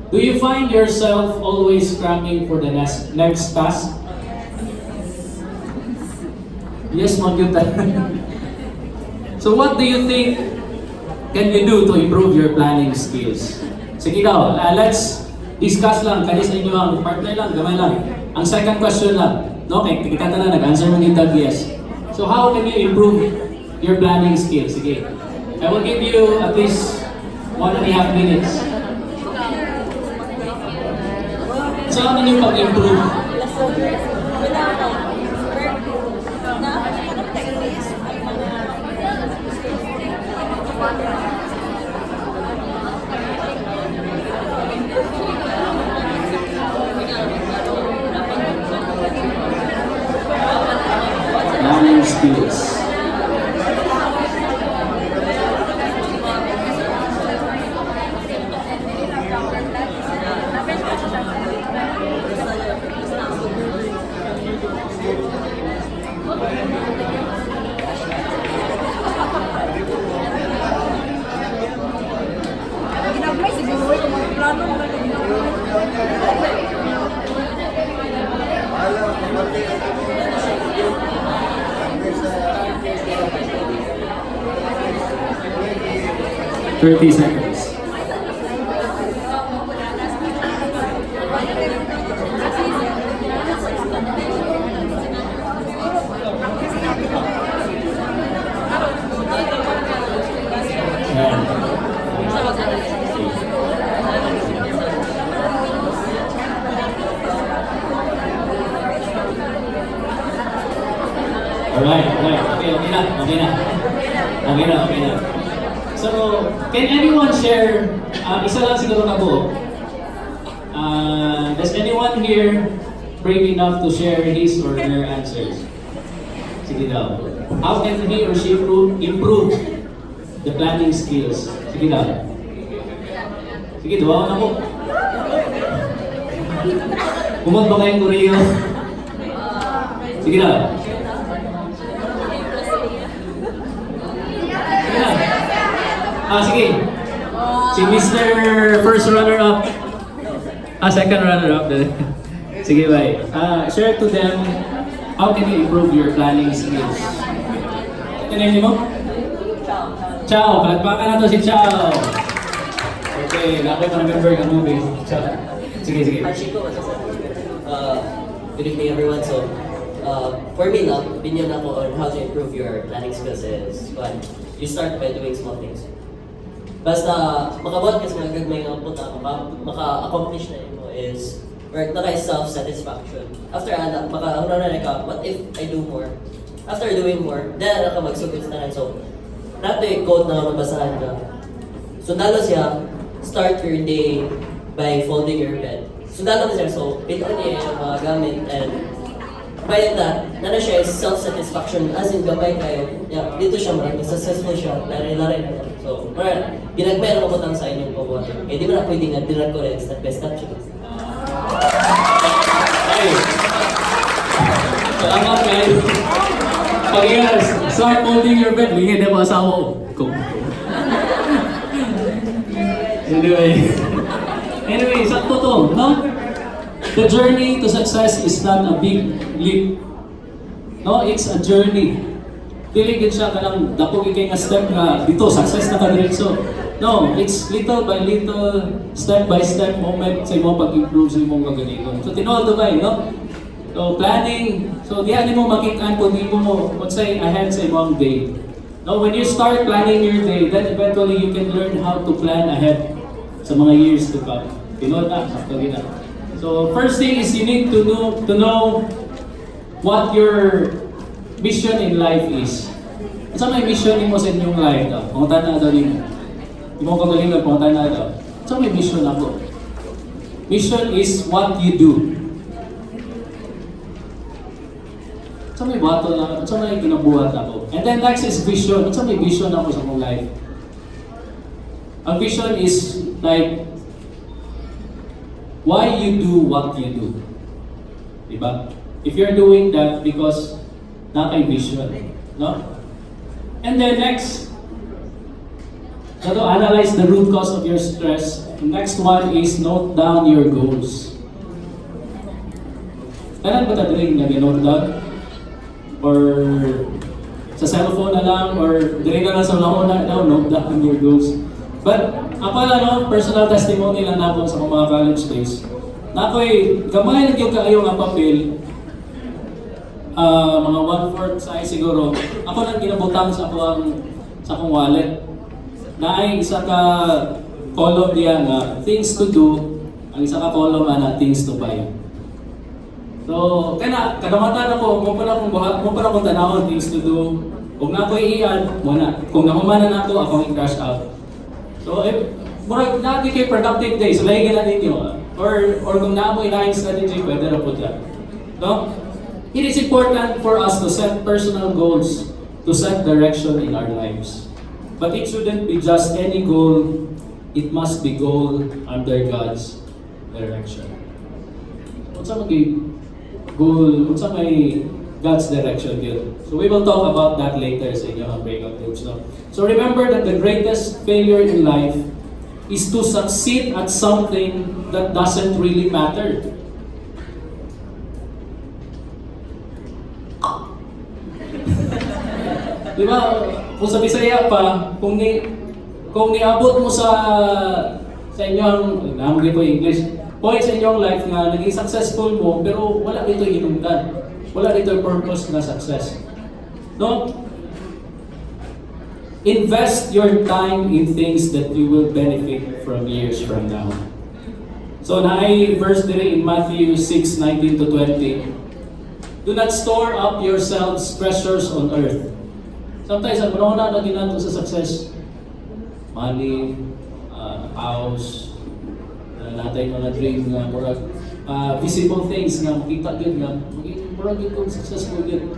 G: Do you find yourself always cramming for the next task? Yes, mag-yun. So what do you think can you do to improve your planning skills? Sige daw, let's discuss lang, kanis ninyo ang partner lang, gamay lang. Ang second question lang, no? Kaya kita na nag-answer mo nito, yes. So how can you improve your planning skills? Sige. I will give you at least 1.5 minutes. So ano yung pag-improve? Planning skills. Thirty seconds. Okay na. Okay na, okay na. So, can anyone share, isa lang siguro na buo. Does anyone here brave enough to share his or her answers? Sige daw. How can he or she improve the planning skills? Sige daw. Sige, duwa na po. Kumot ba kayong Korea? Sige daw. Sige na. Sige. Si Mr. First Runner-Up. Second runner-up. Sige, bye. Share to them, how can you improve your planning skills? Tinayin mo? Ciao. Palagpakan na to si Ciao. Okay, dapat na-remember ka movie. Ciao. Sige, sige.
F: Good evening everyone. So, for me lang, opinion ako on how to improve your planning skills is one, you start by doing small things. Basta makabuhat ka sa mga gagmay nga puta, maka-accomplish na mo is or self-satisfaction. After maka-una ka, what if I do more? After doing more, then ka magsugod sa tanan. So, nato yung quote na mabasahan ka. So, nalo siya, start your day by folding your bed. So, nalo na siya. So, pinuon niya yung mga gamit and by that, nana siya is self-satisfaction as in gamay kayo. Yeah, dito siya marami, successful siya, lari-lari na. So, ginagmay na mabutang sa inyong pabuhat. Kaya di mo na pwedeng dinag ko rin step by step siya.
G: Hey! Salamat kayo. Pag-iwas, start folding your bed. Bingin na mga asawa ko. Anyway, sakto to, no? The journey to success is not a big leap. No, it's a journey. Dili gid siya kanang dako kay nga step nga dito success na ka diretso. No, it's little by little, step by step moment sa imong pag-improve sa imong kagamiton. So tinuod to ba, no? So planning, so diyan mo makita kung di mo say ahead sa imong day. No, when you start planning your day, then eventually you can learn how to plan ahead sa mga years to come. Tinuod na, sakto gina. So first thing is you need to know what your mission in life is. Sa may mission mo sa inyong life daw. Pangutan na daw nimo. Imo kagalingan pangutan na daw. Sa may mission ako. Mission is what you do. Sa may bato na, sa may ginabuhat ako. And then next is vision. Sa may vision ako sa mong life. Ang vision is like why you do what you do. Diba? If you're doing that because na kay vision, no? And then next, to analyze the root cause of your stress. The next one is note down your goals. Kailan ba tadring nag-note down? Or sa cellphone na lang, or dire na lang sa una na note down your goals. But ako lang, personal testimony lang ako sa mga college days. Na ako'y gamay lang yung kaayo nga papel, mga 1/4 size siguro. Ako lang ginabutang sa akong wallet. Na ay isa ka column diya nga things to do, ang isa ka column na things to buy. So, kadamatan ako, mo pala akong tanawon things to do. Kung na ako'y iyan, muna. Kung nahumanan ako, akong i-crash out. So, murag natin kay productive day, so lahi na ninyo. Or kung naamoy na strategy, pwede na po dyan. No? It is important for us to set personal goals, to set direction in our lives. But it shouldn't be just any goal, it must be goal under God's direction. Unsa may goal, unsa may God's direction yun. So we will talk about that later sa inyong breakout groups. No? So remember that the greatest failure in life is to succeed at something that doesn't really matter. Diba, kung sa Bisaya pa, kung niabot mo sa inyong, naman po English, point sa inyong life nga naging successful mo, pero wala dito hinungdan. Wala dito purpose na success. No? Invest your time in things that you will benefit from years from now. So naay verse dire in Matthew 6:19 to 20. Do not store up yourselves treasures on earth. Sometimes, ang una na ginato sa success, money, house, natay mga dream nga, murag, visible things nga, makita yun nga, murag yun kung successful yun.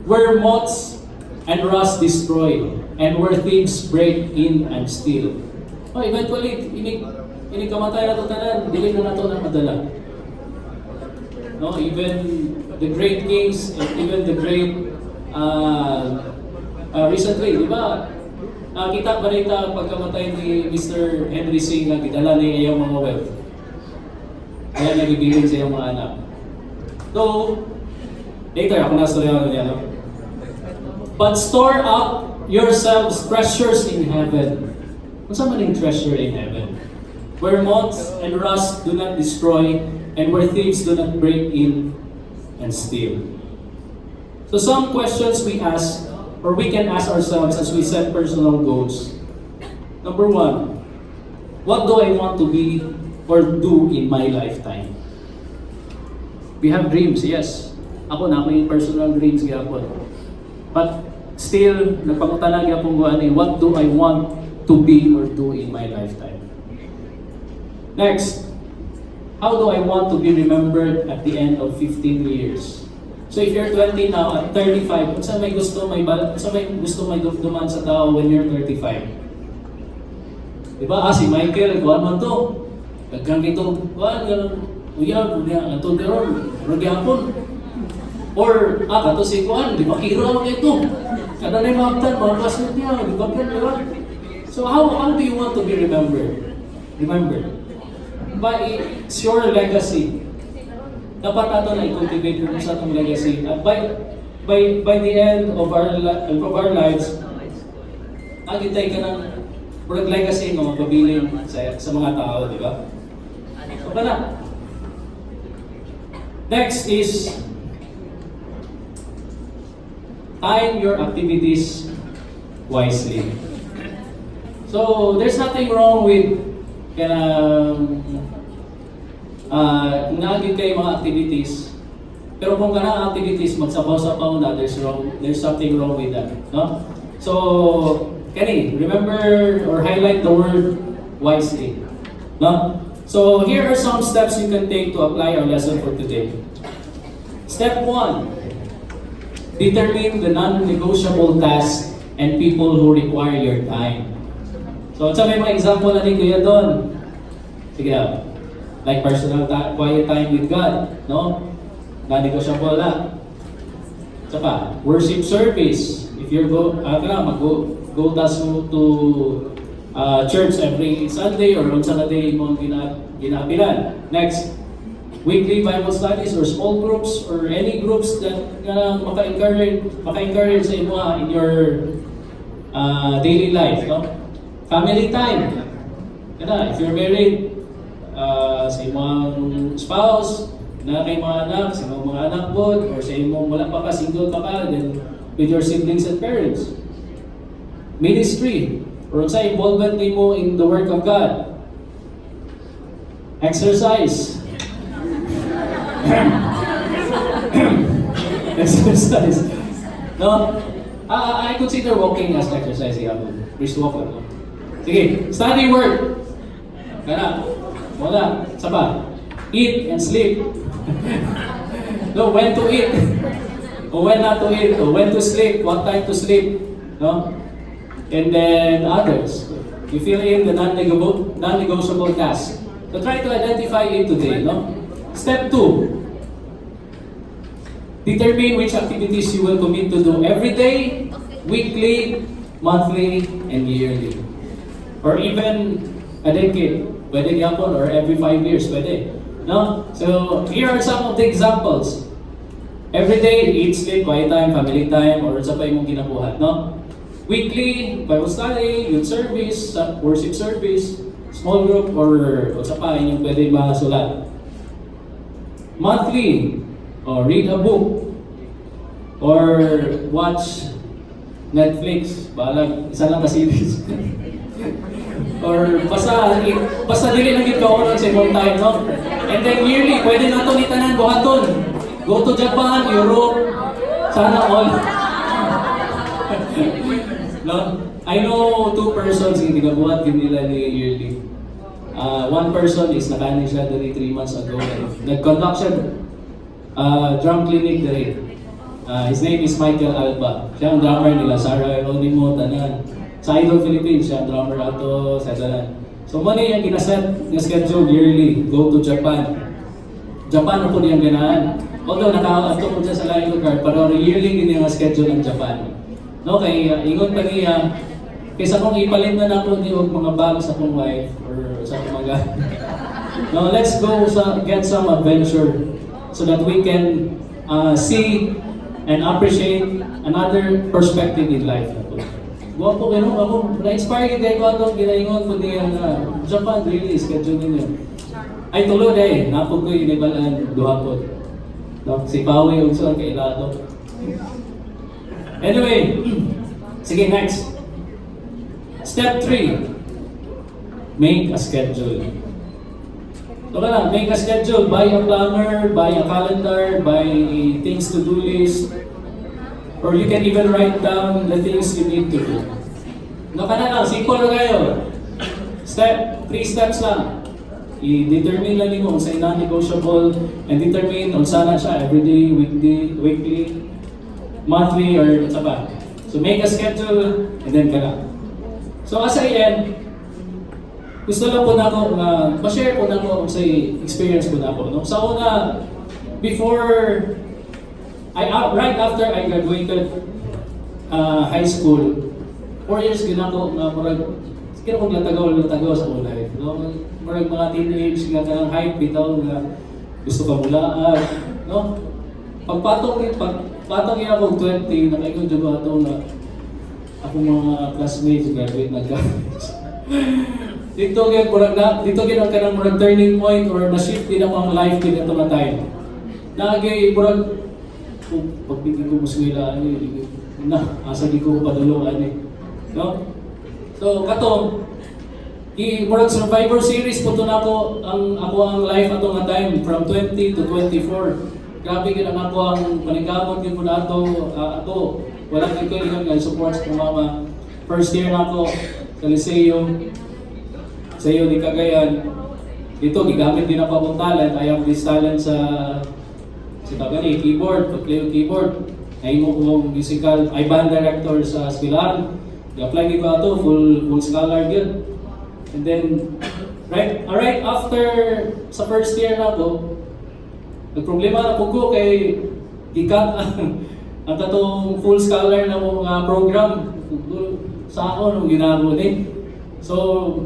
G: Where moths and rust destroy, and where thieves break in and steal. Oh, eventually, ini kamatay na ito tanan, dili na nato na madala. No, even the great kings, and even the great, recently, di ba? Kita balita pagkamatay ni Mr. Henry C. nga gidala niya iyang mga wealth. Kaya nagibilin sa iyang mga anak. So, later ako nastorya niya, no? But store up yourselves treasures in heaven. What's man yung treasure in heaven? Where moths and rust do not destroy, and where thieves do not break in and steal. So some questions we ask, or we can ask ourselves as we set personal goals. Number one, what do I want to be or do in my lifetime? We have dreams, yes. Ako na, may personal dreams gyapon. But still, nagpangutana gyapon ko ano, what do I want to be or do in my lifetime? Next, how do I want to be remembered at the end of 15 years? So if you're 20 now, at 35, saan may gusto may duman sa tao when you're 35? Diba? Si Michael, kuhan man to. Nagkang ito, kuhan, gano'n, uyag, ito garon, magyapon. Or, kato si kuhan, di ba kira lang ito? Kada na yung magtan, mga classmate niya, di ba gano'n? So how do you want to be remembered? Remember, it's your legacy. Dapat nato na i-cultivate yung sa atong legacy. At by the end of our lives, agitay ka ng product legacy ng mga pabiling sa mga tao, di ba? So pa na. Next is time your activities wisely. So there's nothing wrong with naagin kayo mga activities, pero kung kanang activities magsapaw-sapaw na, there's something wrong with that, no? So, Kenny, remember or highlight the word wisely, no? So, here are some steps you can take to apply our lesson for today. Step 1, determine the non-negotiable tasks and people who require your time. So, may mga example na din kuya doon. Sige, like personal quiet time with God, no? Non-negotiable na. Saka, worship service. If you're go to church every Sunday or on Saturday mo ginapilan. Next, weekly Bible studies or small groups or any groups that maka-encourage sa imo in your daily life, no? Family time. If you're married, sa imong spouse, na kay mga anak, sa mga anak mo, or sa imong wala pa ka, single pa ka, then with your siblings and parents. Ministry, or sa involvement mo in the work of God. Exercise. Exercise. No? I consider walking as exercise. Brisk walk lang. Sige, study work. Kana. Wala. Sapa. Eat and sleep. No, when to eat. O when not to eat. O when to sleep. What time to sleep. No? And then others. You fill in the non-negotiable tasks. So try to identify it today. No? Step 2. Determine which activities you will commit to do every day, weekly, monthly, and yearly. Or even a decade. Pwede yapon, or every 5 years, pwede. No? So, here are some of the examples. Every day, eat, sleep, quiet time, family time, or sa pa imong ginabuhat, no? Weekly, Bible study, youth service, worship service, small group, or sa pa inyong pwede masulat. Monthly, or read a book, or watch Netflix, balag, isa lang ka series. Or basta dili lang gid kaonon sa imong time, no? And then yearly, pwede na ito itanan buhaton. Go to Japan, Europe, sana all. No? I know two persons yung ginabuhat din nila ni Yearly. One person is nakani siya dari 3 months ago. Nag-conduct siya drum clinic dari. His name is Michael Alba. Siya ang drummer nila, Sarah Eronimo, tanan. Sa Idol Philippines, siya ang drummer ato sa tanan. So muna yung ginaset na schedule yearly, go to Japan. Japan na po niyang ganaan. Although naka-ato po siya sa laing lugar, pero yearly din yung schedule ng Japan. No, kay ingon pa niya, kaysa kung ipalit na ako ni mga bag sa akong wife or sa akong mga no, let's go get some adventure so that we can see and appreciate another perspective in life. Wapo kayo, ako na-inspire kayo ko ginaingon ko niya na Japan really schedule ninyo. Ay tulo dahil, napog ko yung ibalan duhapon. No, si Pawi yung saan kay Ilado. Anyway, sige next. Step 3. Make a schedule. So na, make a schedule. Buy a planner, buy a calendar, buy things to do list. Or you can even write down the things you need to do. No ka na lang, simple na kayo. 3 steps lang. I-determine lang mo kung sa'yo non-negotiable and determine kung sana siya everyday, weekly, monthly, or sa ba. So make a schedule and then ka lang. So as I end, gusto lang po na ako ma-share po na ako sa experience po na ako. No? Sa una, right after I graduated high school, 4 years ginako na sige kung latagaw sa akong life. No? Murag mga teenage nga kanang hype bitaw nga gusto ka mulaan, no? Pagpatong yun ako 20, nakaikon dyan ba ito na akong mga classmates graduate na college. Dito gina ka ng murag turning point or na-shift din ako ang life din ito na time. Nagay murag pagpigil ko muswila asa di ko padulungan no? So kato murag Survivor series po to na ako ang life ato nga time from 20 to 24. Grabe gid ang ako ang panikamot gid po na ato wala gid ko ilang support sa mama. First year na ako sa Liceo di Cagayan. Dito gigamit din ako akong talent. I have this talent sa keyboard, pag-play yung keyboard. Nahimo ko musical, ay band director sa Esquilaran. I-apply ko ito, full scholar yun. And then, right after sa first year na ako, nagproblema na po ko kay ikat ang tatong full scholar na mga program sa ako nung ginagawa din. So,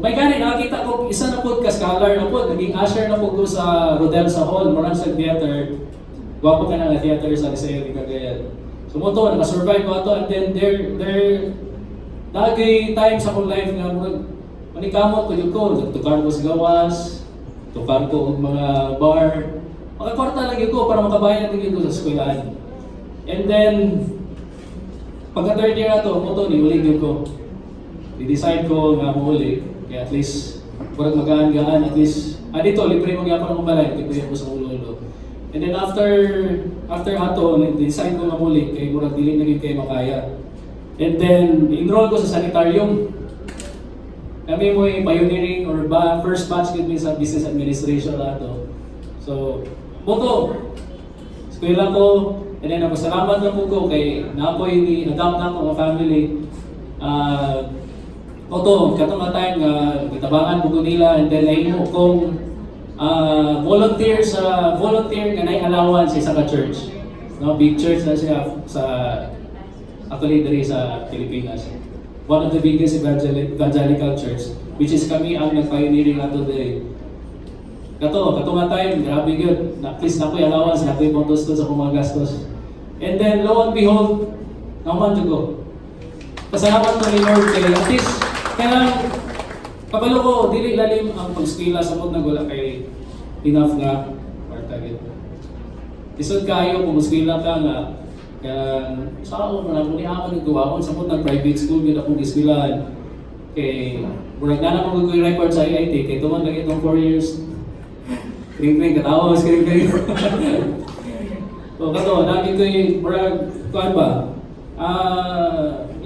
G: may gani, nakakita ko, isa na po ka-scholar na po, naging usher na po ko sa Rodelsa Hall, Morang sa theater. Wapo ka na nga theater sa Liceo di Cagayan. So mo to, naka-survive ko ito, and then there nagay time sa akong life nga manikamot ko yun ko, tukar ko sa gawas, tukar ko og mga bar, makakwarta lang yun ko para makabayan natin yun ko sa eskwelahan. And then, pagka third year na to, mo to, niulig yun ko. I-decide ko nga muli, kaya at least, parang magaan-gaan, at least, dito, libre mo gyapon akong balay, libre ko sa ulo-ulo. And then after ato, decide ko nga muli, kay murag dili na gyud kay makaya. And then enroll ko sa sanitarium. Kami mo yung pioneering or first batch gid mi sa business administration ato. So, buto. Eskwela ko, and then ako salamat na po ko kay naapoy ni adapt na ko nga family. Katong nga time nga gitabangan po nila, and then nahimo kong volunteer nga nay allowance sa isa ka church. No, big church na siya sa actually diri sa Pilipinas. One of the biggest evangelical church, which is kami ang nag-pioneering ato diri. Kato nga time, grabe gyud. At least nakoy allowance, nakoy pontos sa mga gastos. And then lo and behold, naman jud ko. Pasalamat ko ni Lord kay at least kaya kabalo ko, dili lalim ang pag-eskwela sa pod wala kay enough nga or target. Isod kayo kung eskwela ka nga kaya sa ako man ako ni ako nagduwa sa pod private school gid akong eskwelahan. Kay murag na ko ko record sa IIT kay tuman lagi itong 4 years. Kring katawa kring. So kato lagi ko murag kuan ba?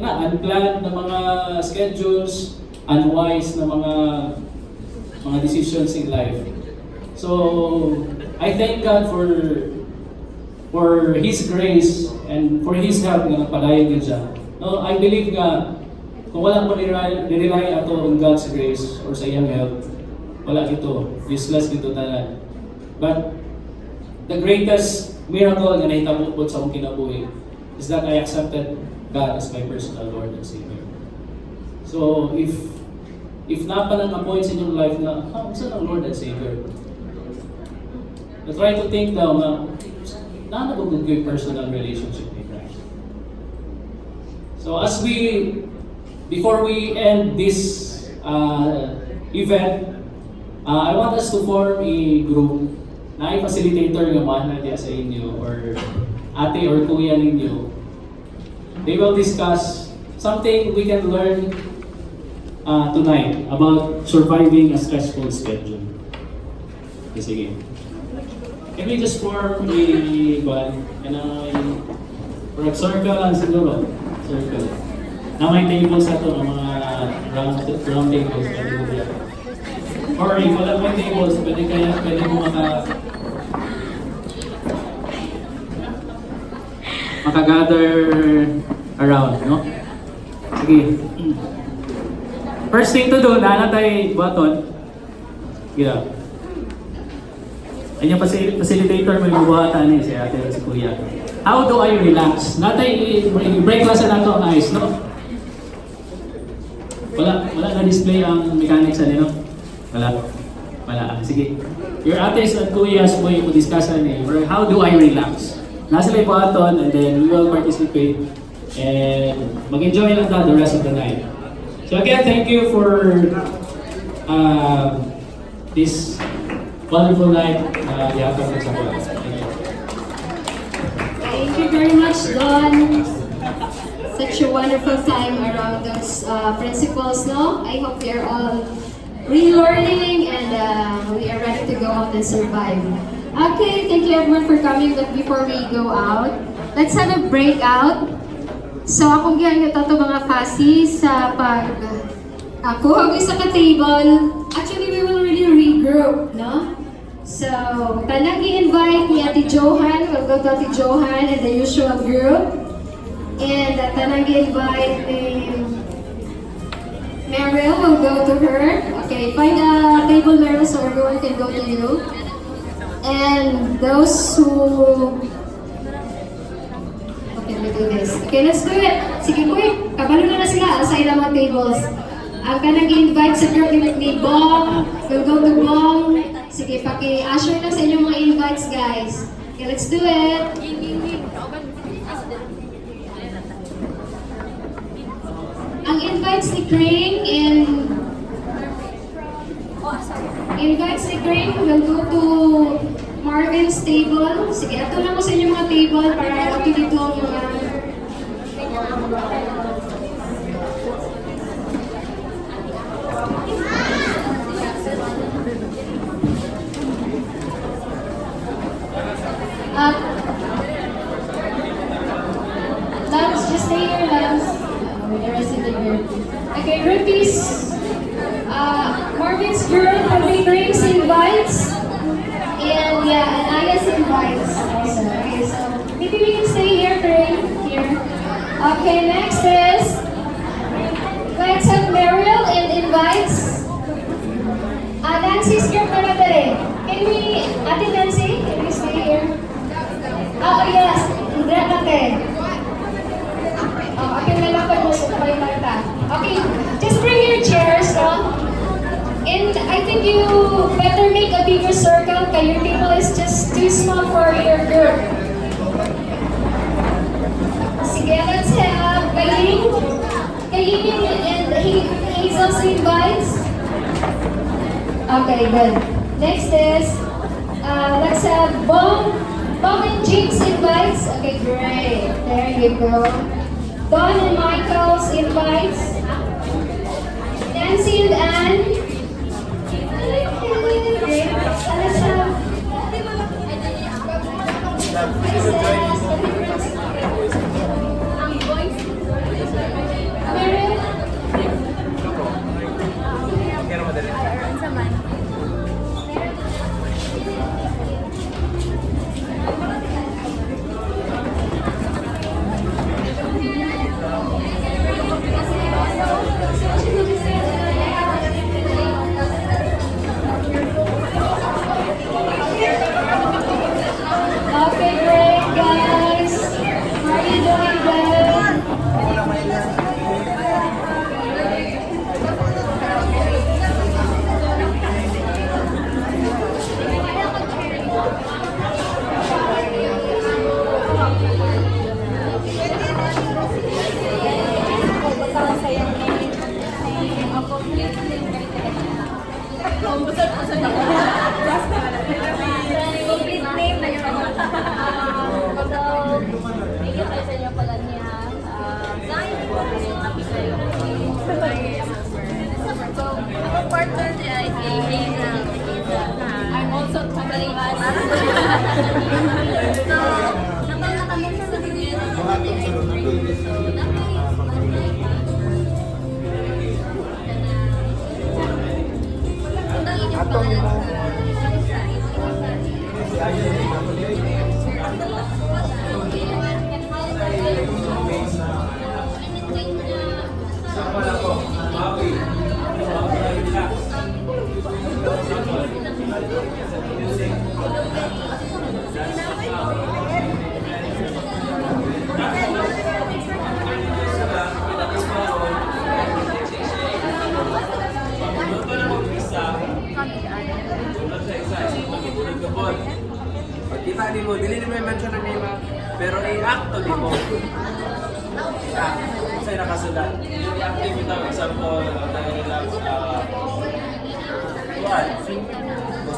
G: unplanned na mga schedules, unwise na mga decisions in life. So, I thank God for His grace and for His help nga nagpadayon niya siya. No, I believe nga kung wala mo nirely ato on God's grace or sa iyang help, wala ito, useless ito tanan. But the greatest miracle na nahitabo po sa akong kinabuhi is that I accepted God as my personal Lord and Savior. So if napanan ka point sa inyong life na, saan ang Lord and Savior? I try to think daw na nanabagod ko yung personal relationship with Christ. So before we end this event, I want us to form a group na ay facilitator nga man natin sa inyo or ate or kuya ninyo. They will discuss something we can learn tonight about surviving a stressful schedule. Okay, sige. Can we just form a circle lang siguro? Circle. Na may tables sa ito, mga round tables. Or if wala may tables, pwede mo maka-gather around, no? Sige. First thing to do, nalatay button. Yeah. Ayun yung facilitator, may bubuhatan si ate at si kuya. How do I relax? Natay, break lang sa nato ang eyes, no? Wala na-display ang mechanics ano, no? Wala. Sige. Your ates at kuyas mo yung discuss how do I relax? Nasa may button and then we will participate and mag-enjoy lang the rest of the night. So again, thank you for this wonderful night.
E: Thank you very much, Don. Such a wonderful time around those principles, no? I hope you're all relearning and we are ready to go out and survive. Okay, thank you everyone for coming. But before we go out, let's have a breakout. So akong gihang ito mga fasi sa kuha ko sa ka-table. Actually, we will really regroup, no? So, tanang i-invite ni Ate Johan. We'll go to Ate Johan and the usual group. And tanang i-invite ni Meryl. We'll go to her. Okay, find a table, Meryl, so everyone can go to you. And those who... Okay, we do this. Okay, let's do it. Sige, kuy. Kabalo na sila sa ilang mga tables. Ang kanang i-invite sa group ni Bong. We'll go to Bong. Sige, paki-usher na sa inyong mga invites, guys. Okay, let's do it. Ang invites ni Crane will go to Marvin's table. Sige, ato lang mo sa inyong mga table para ato dito ang mga... Lance, just stay here, Lance. With the rest of the group. Okay, groupies. Marvin's group, Happy Drinks invites. And Aya's invites also. Okay, so maybe we can stay here, Crane. Here. Okay, next is let's have Meryl and invites. Nancy's group na dali. Can we, Ate Nancy, can we stay here? Oh, yes. Hidra natin. Okay, lalakad mo sa kamay mata. Okay, just bring your chairs, and I think you better make a bigger circle because your table is just too small for your group. Sige, let's have Kaying and Hazel invites. Okay, good. Next is, let's have Bong and James invites. Okay, great. There you go. Don and Michael's invites. Nancy and Anne. Great. Let's have...
D: Pag kita di mo, dili mo i-mention ang name, pero i-acto di mo. Sa'yo nakasulat.
C: I-active ito, example,
D: What?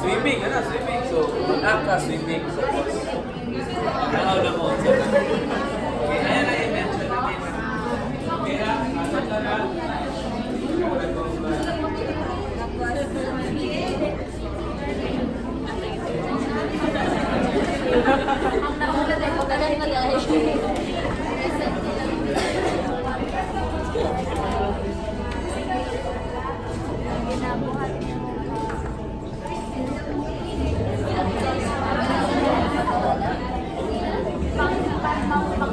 D: Swimming, ano? Swimming. So, mag-act ka, swimming. So,
C: Pagkakaw na mo. Okay, ayan na i-mention natin. Okay ha, asal na na.
I: Pang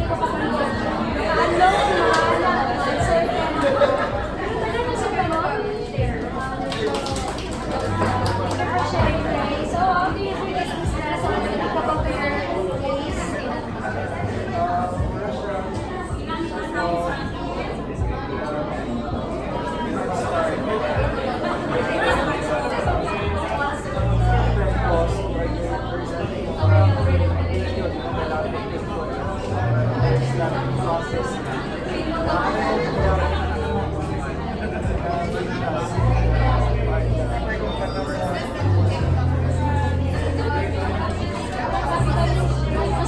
I: So, how do you feel like stress on the about your case?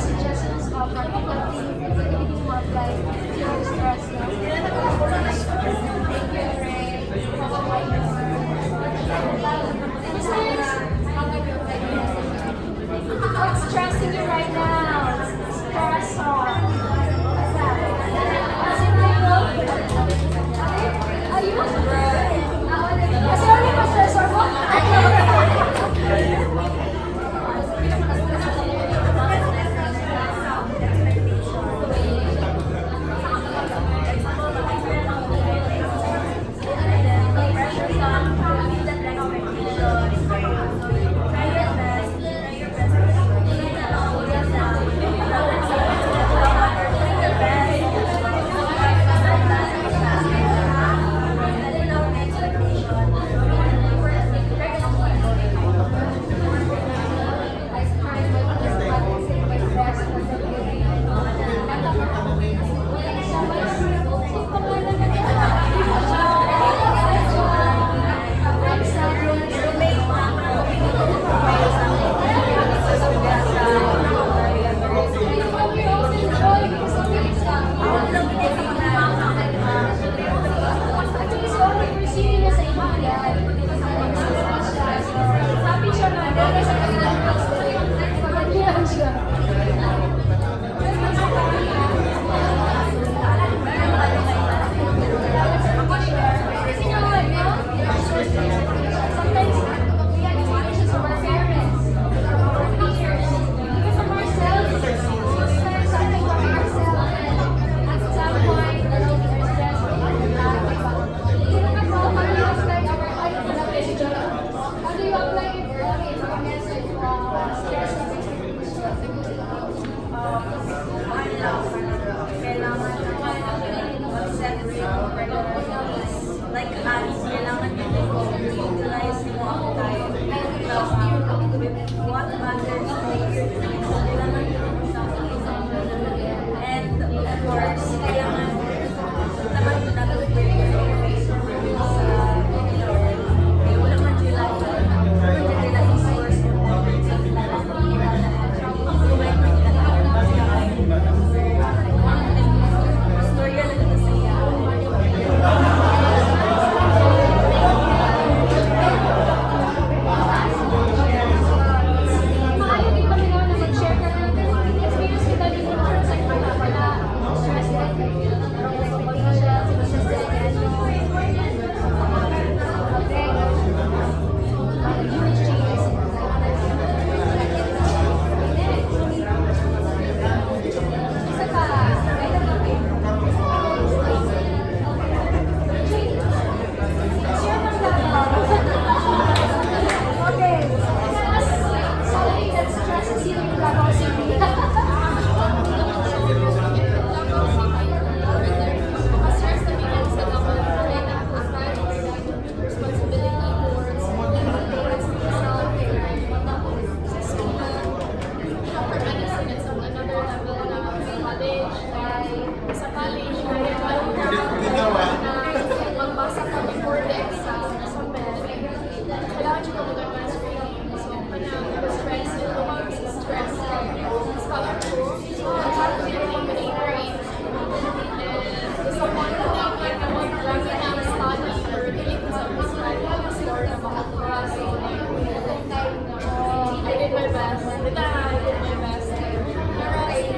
I: Suggestions of like your stress now. What's stressing you right now? Stress or
J: like kailangan utilize mo ang time with what matters to you. Kailangan mo siya. And of course, kailangan naman nag-prepare sa kaya wala man sila source storya lang ito sa iya.
I: Maayo din ba nila na mag-share ka na experience kita dito sa wala stress like magbasa ka before the exam sa med. Kailangan siya mag-advance training. So, stress, stress. So, hard to get a grade. And someone who like lagi na study or really sa score na makakuha. So, I did my best. I did my best. Pero, I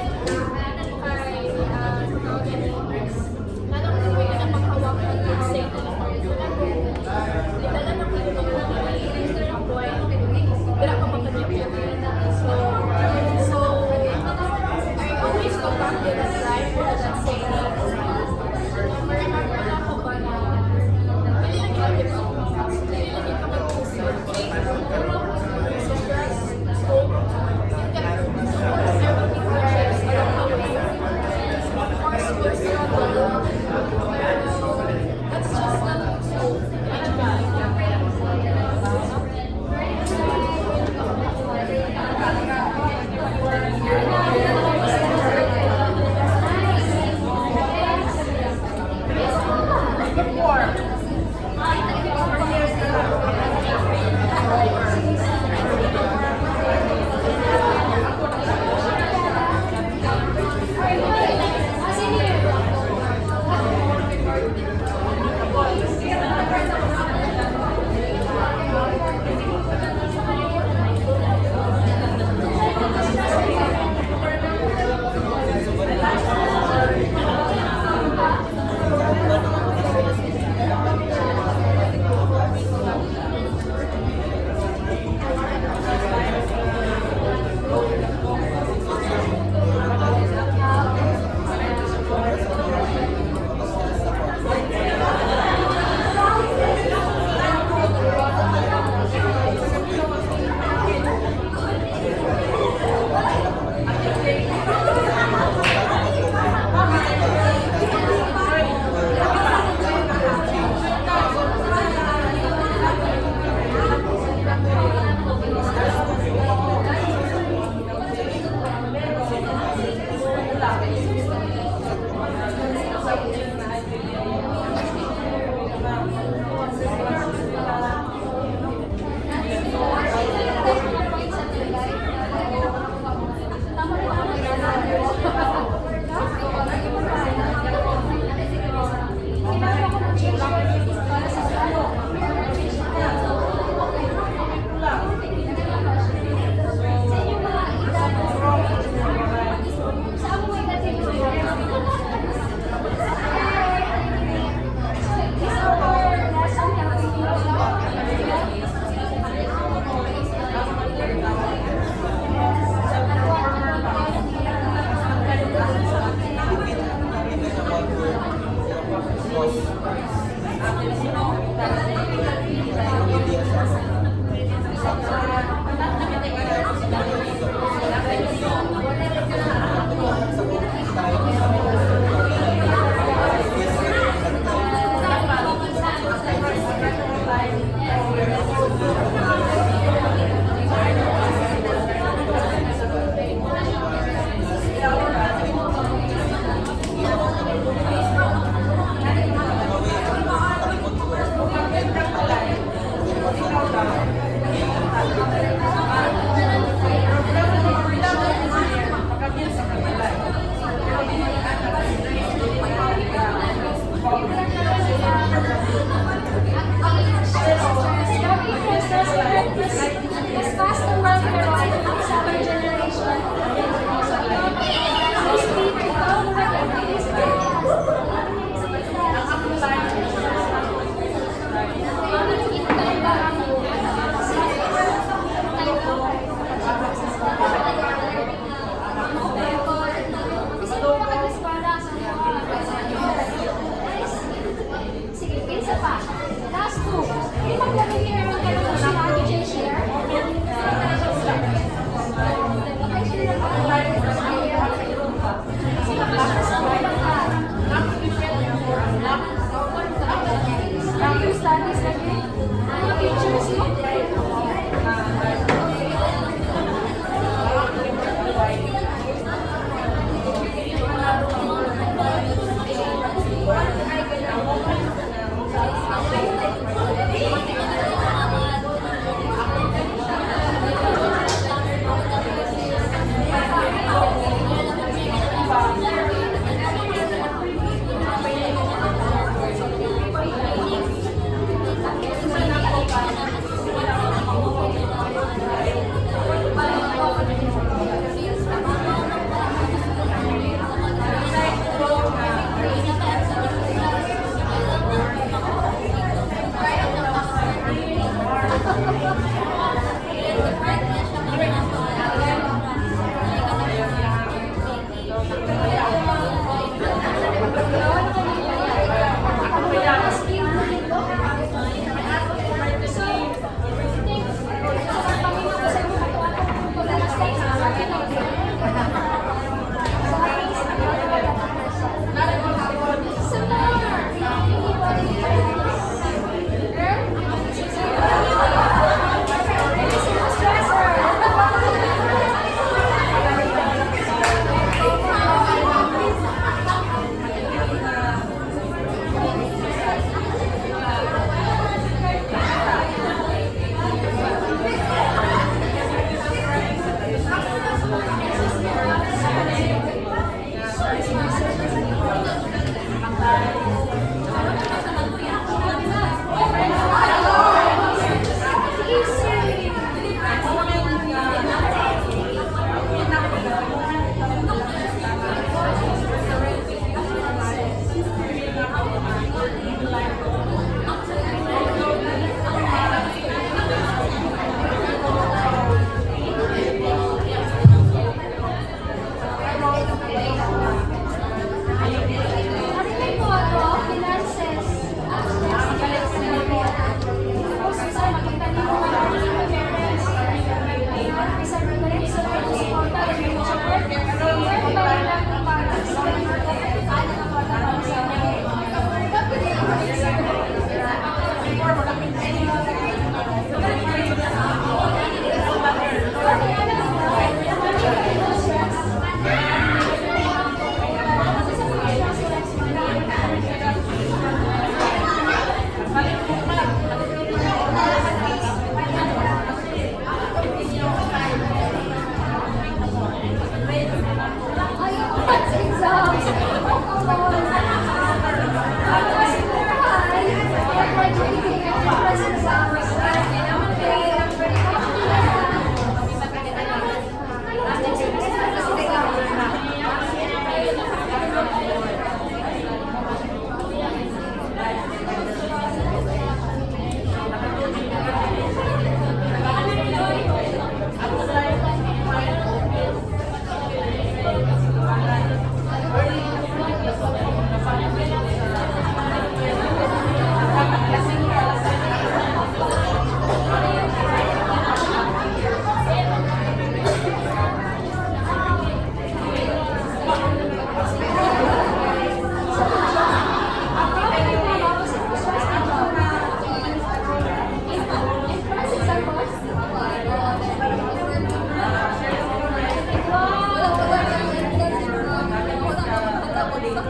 I: I'm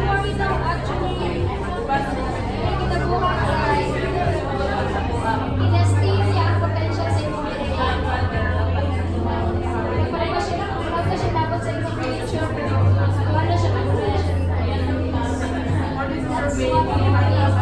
I: worried now actually. Kinabuha ko ay in-esteem niya ang potential sa imong area. Parang na siya, huwag na siya dapat sa imong future. Huwag na siya mag-pressure. That's what we are.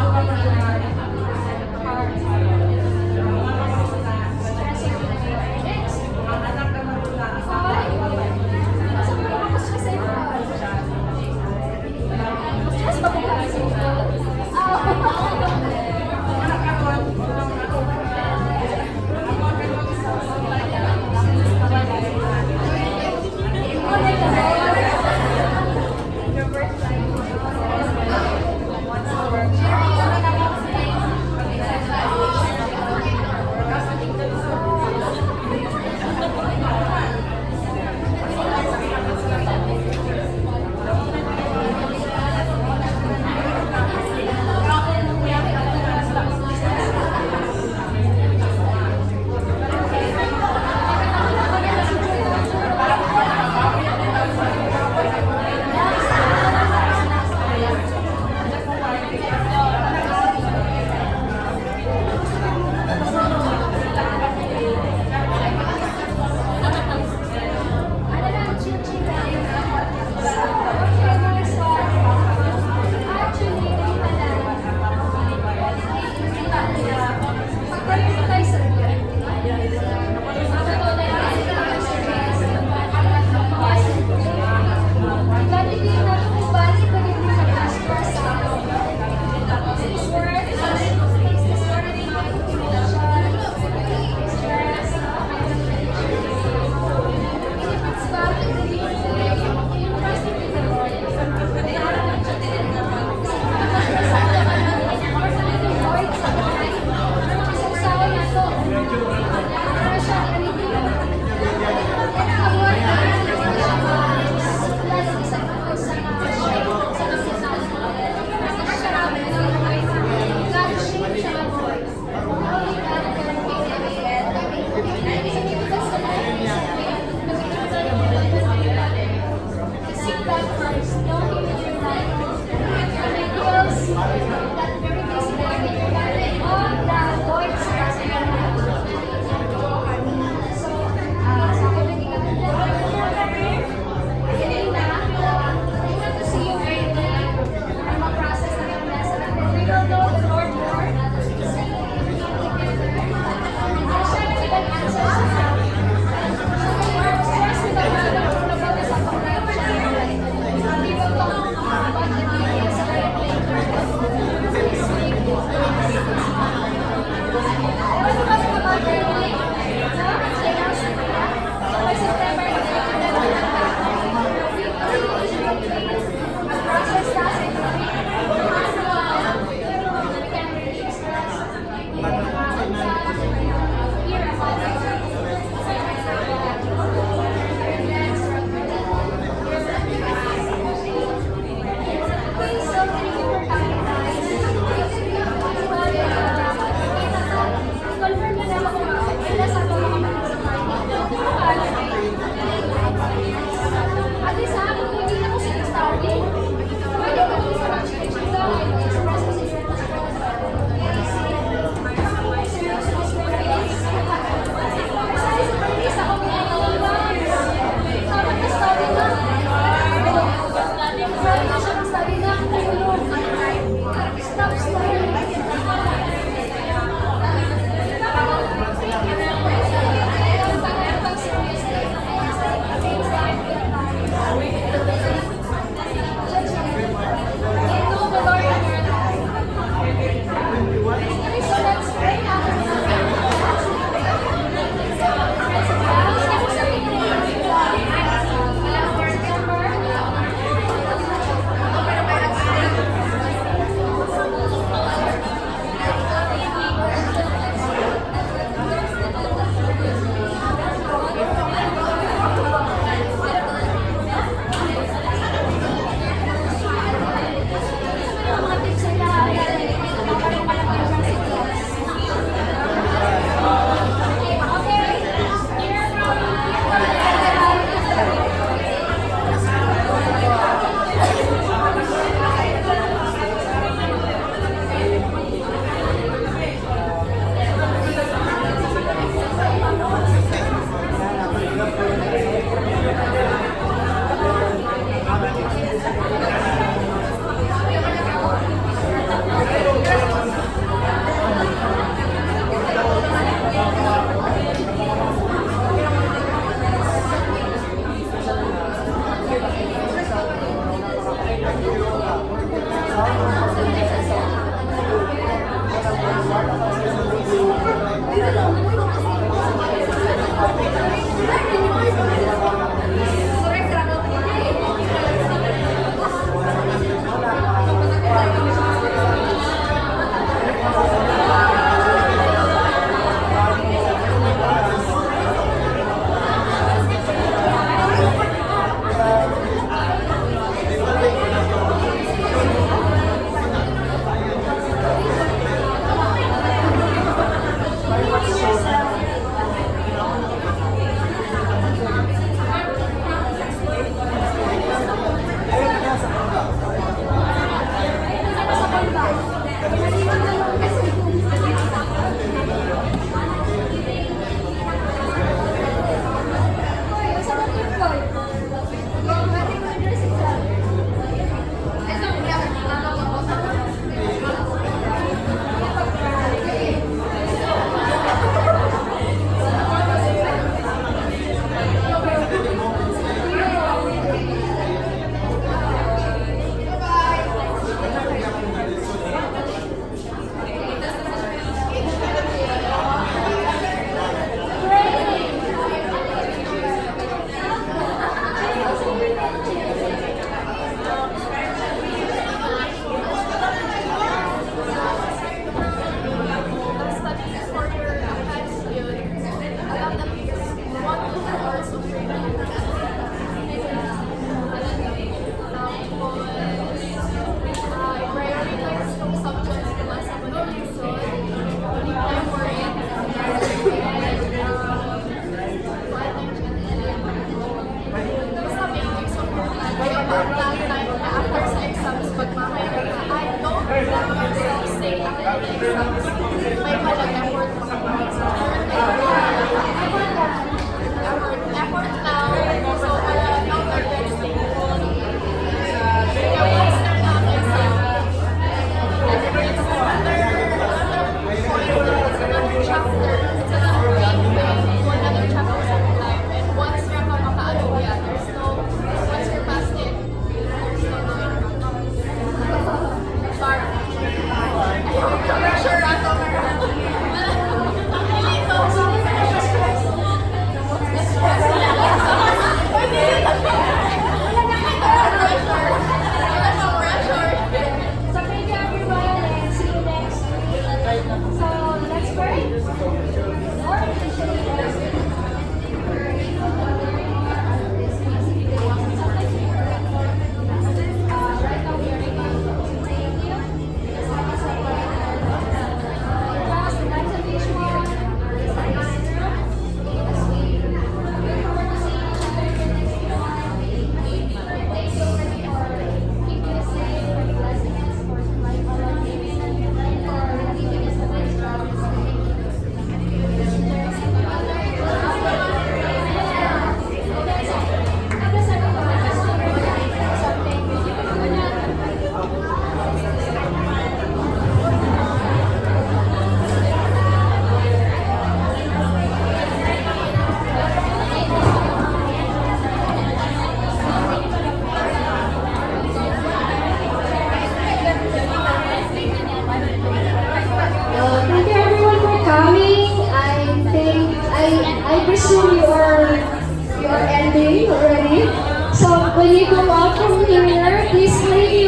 E: When you go out from here, please bring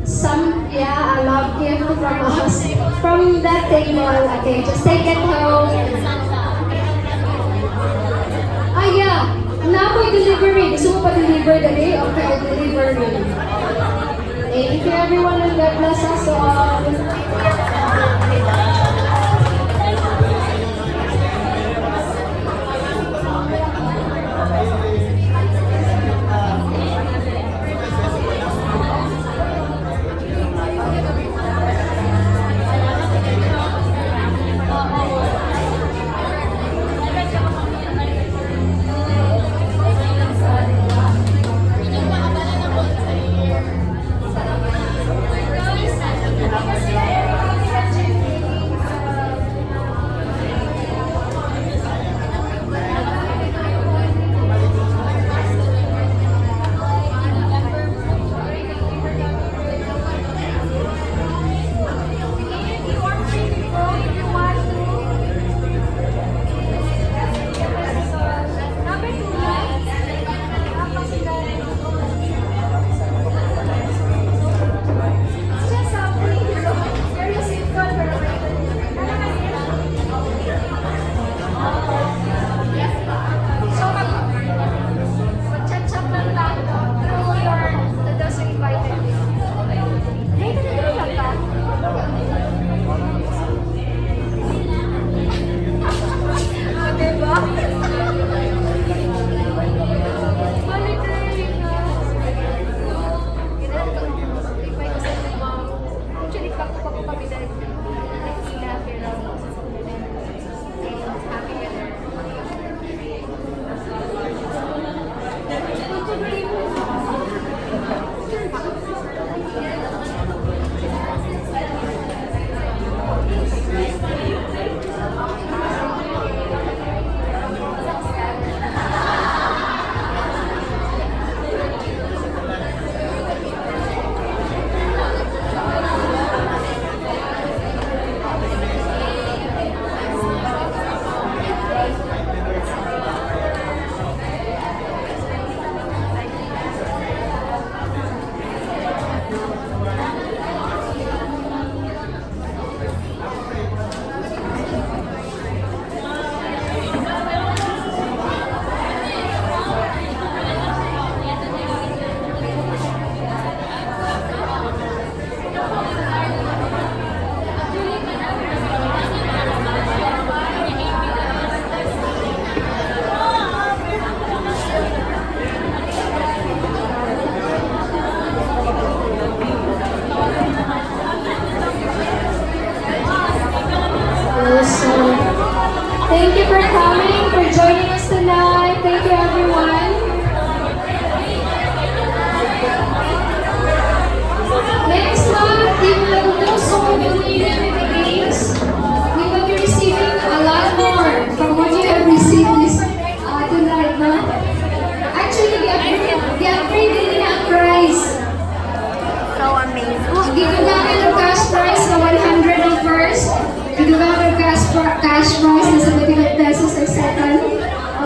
E: some a love gift from us from that table. Okay, just take it home. Yeah, now for delivery. Gusto mo pa-deliver dali? Okay, delivery. Thank you everyone and God bless us all.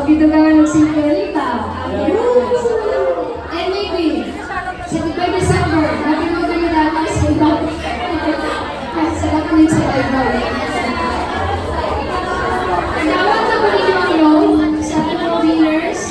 E: Pagkitugawan ng Sintonita. And maybe, by December, nag-inom kami dati sa iba. Sa kami sa Bible. Nawag na po ninyo ang role sa ating winners.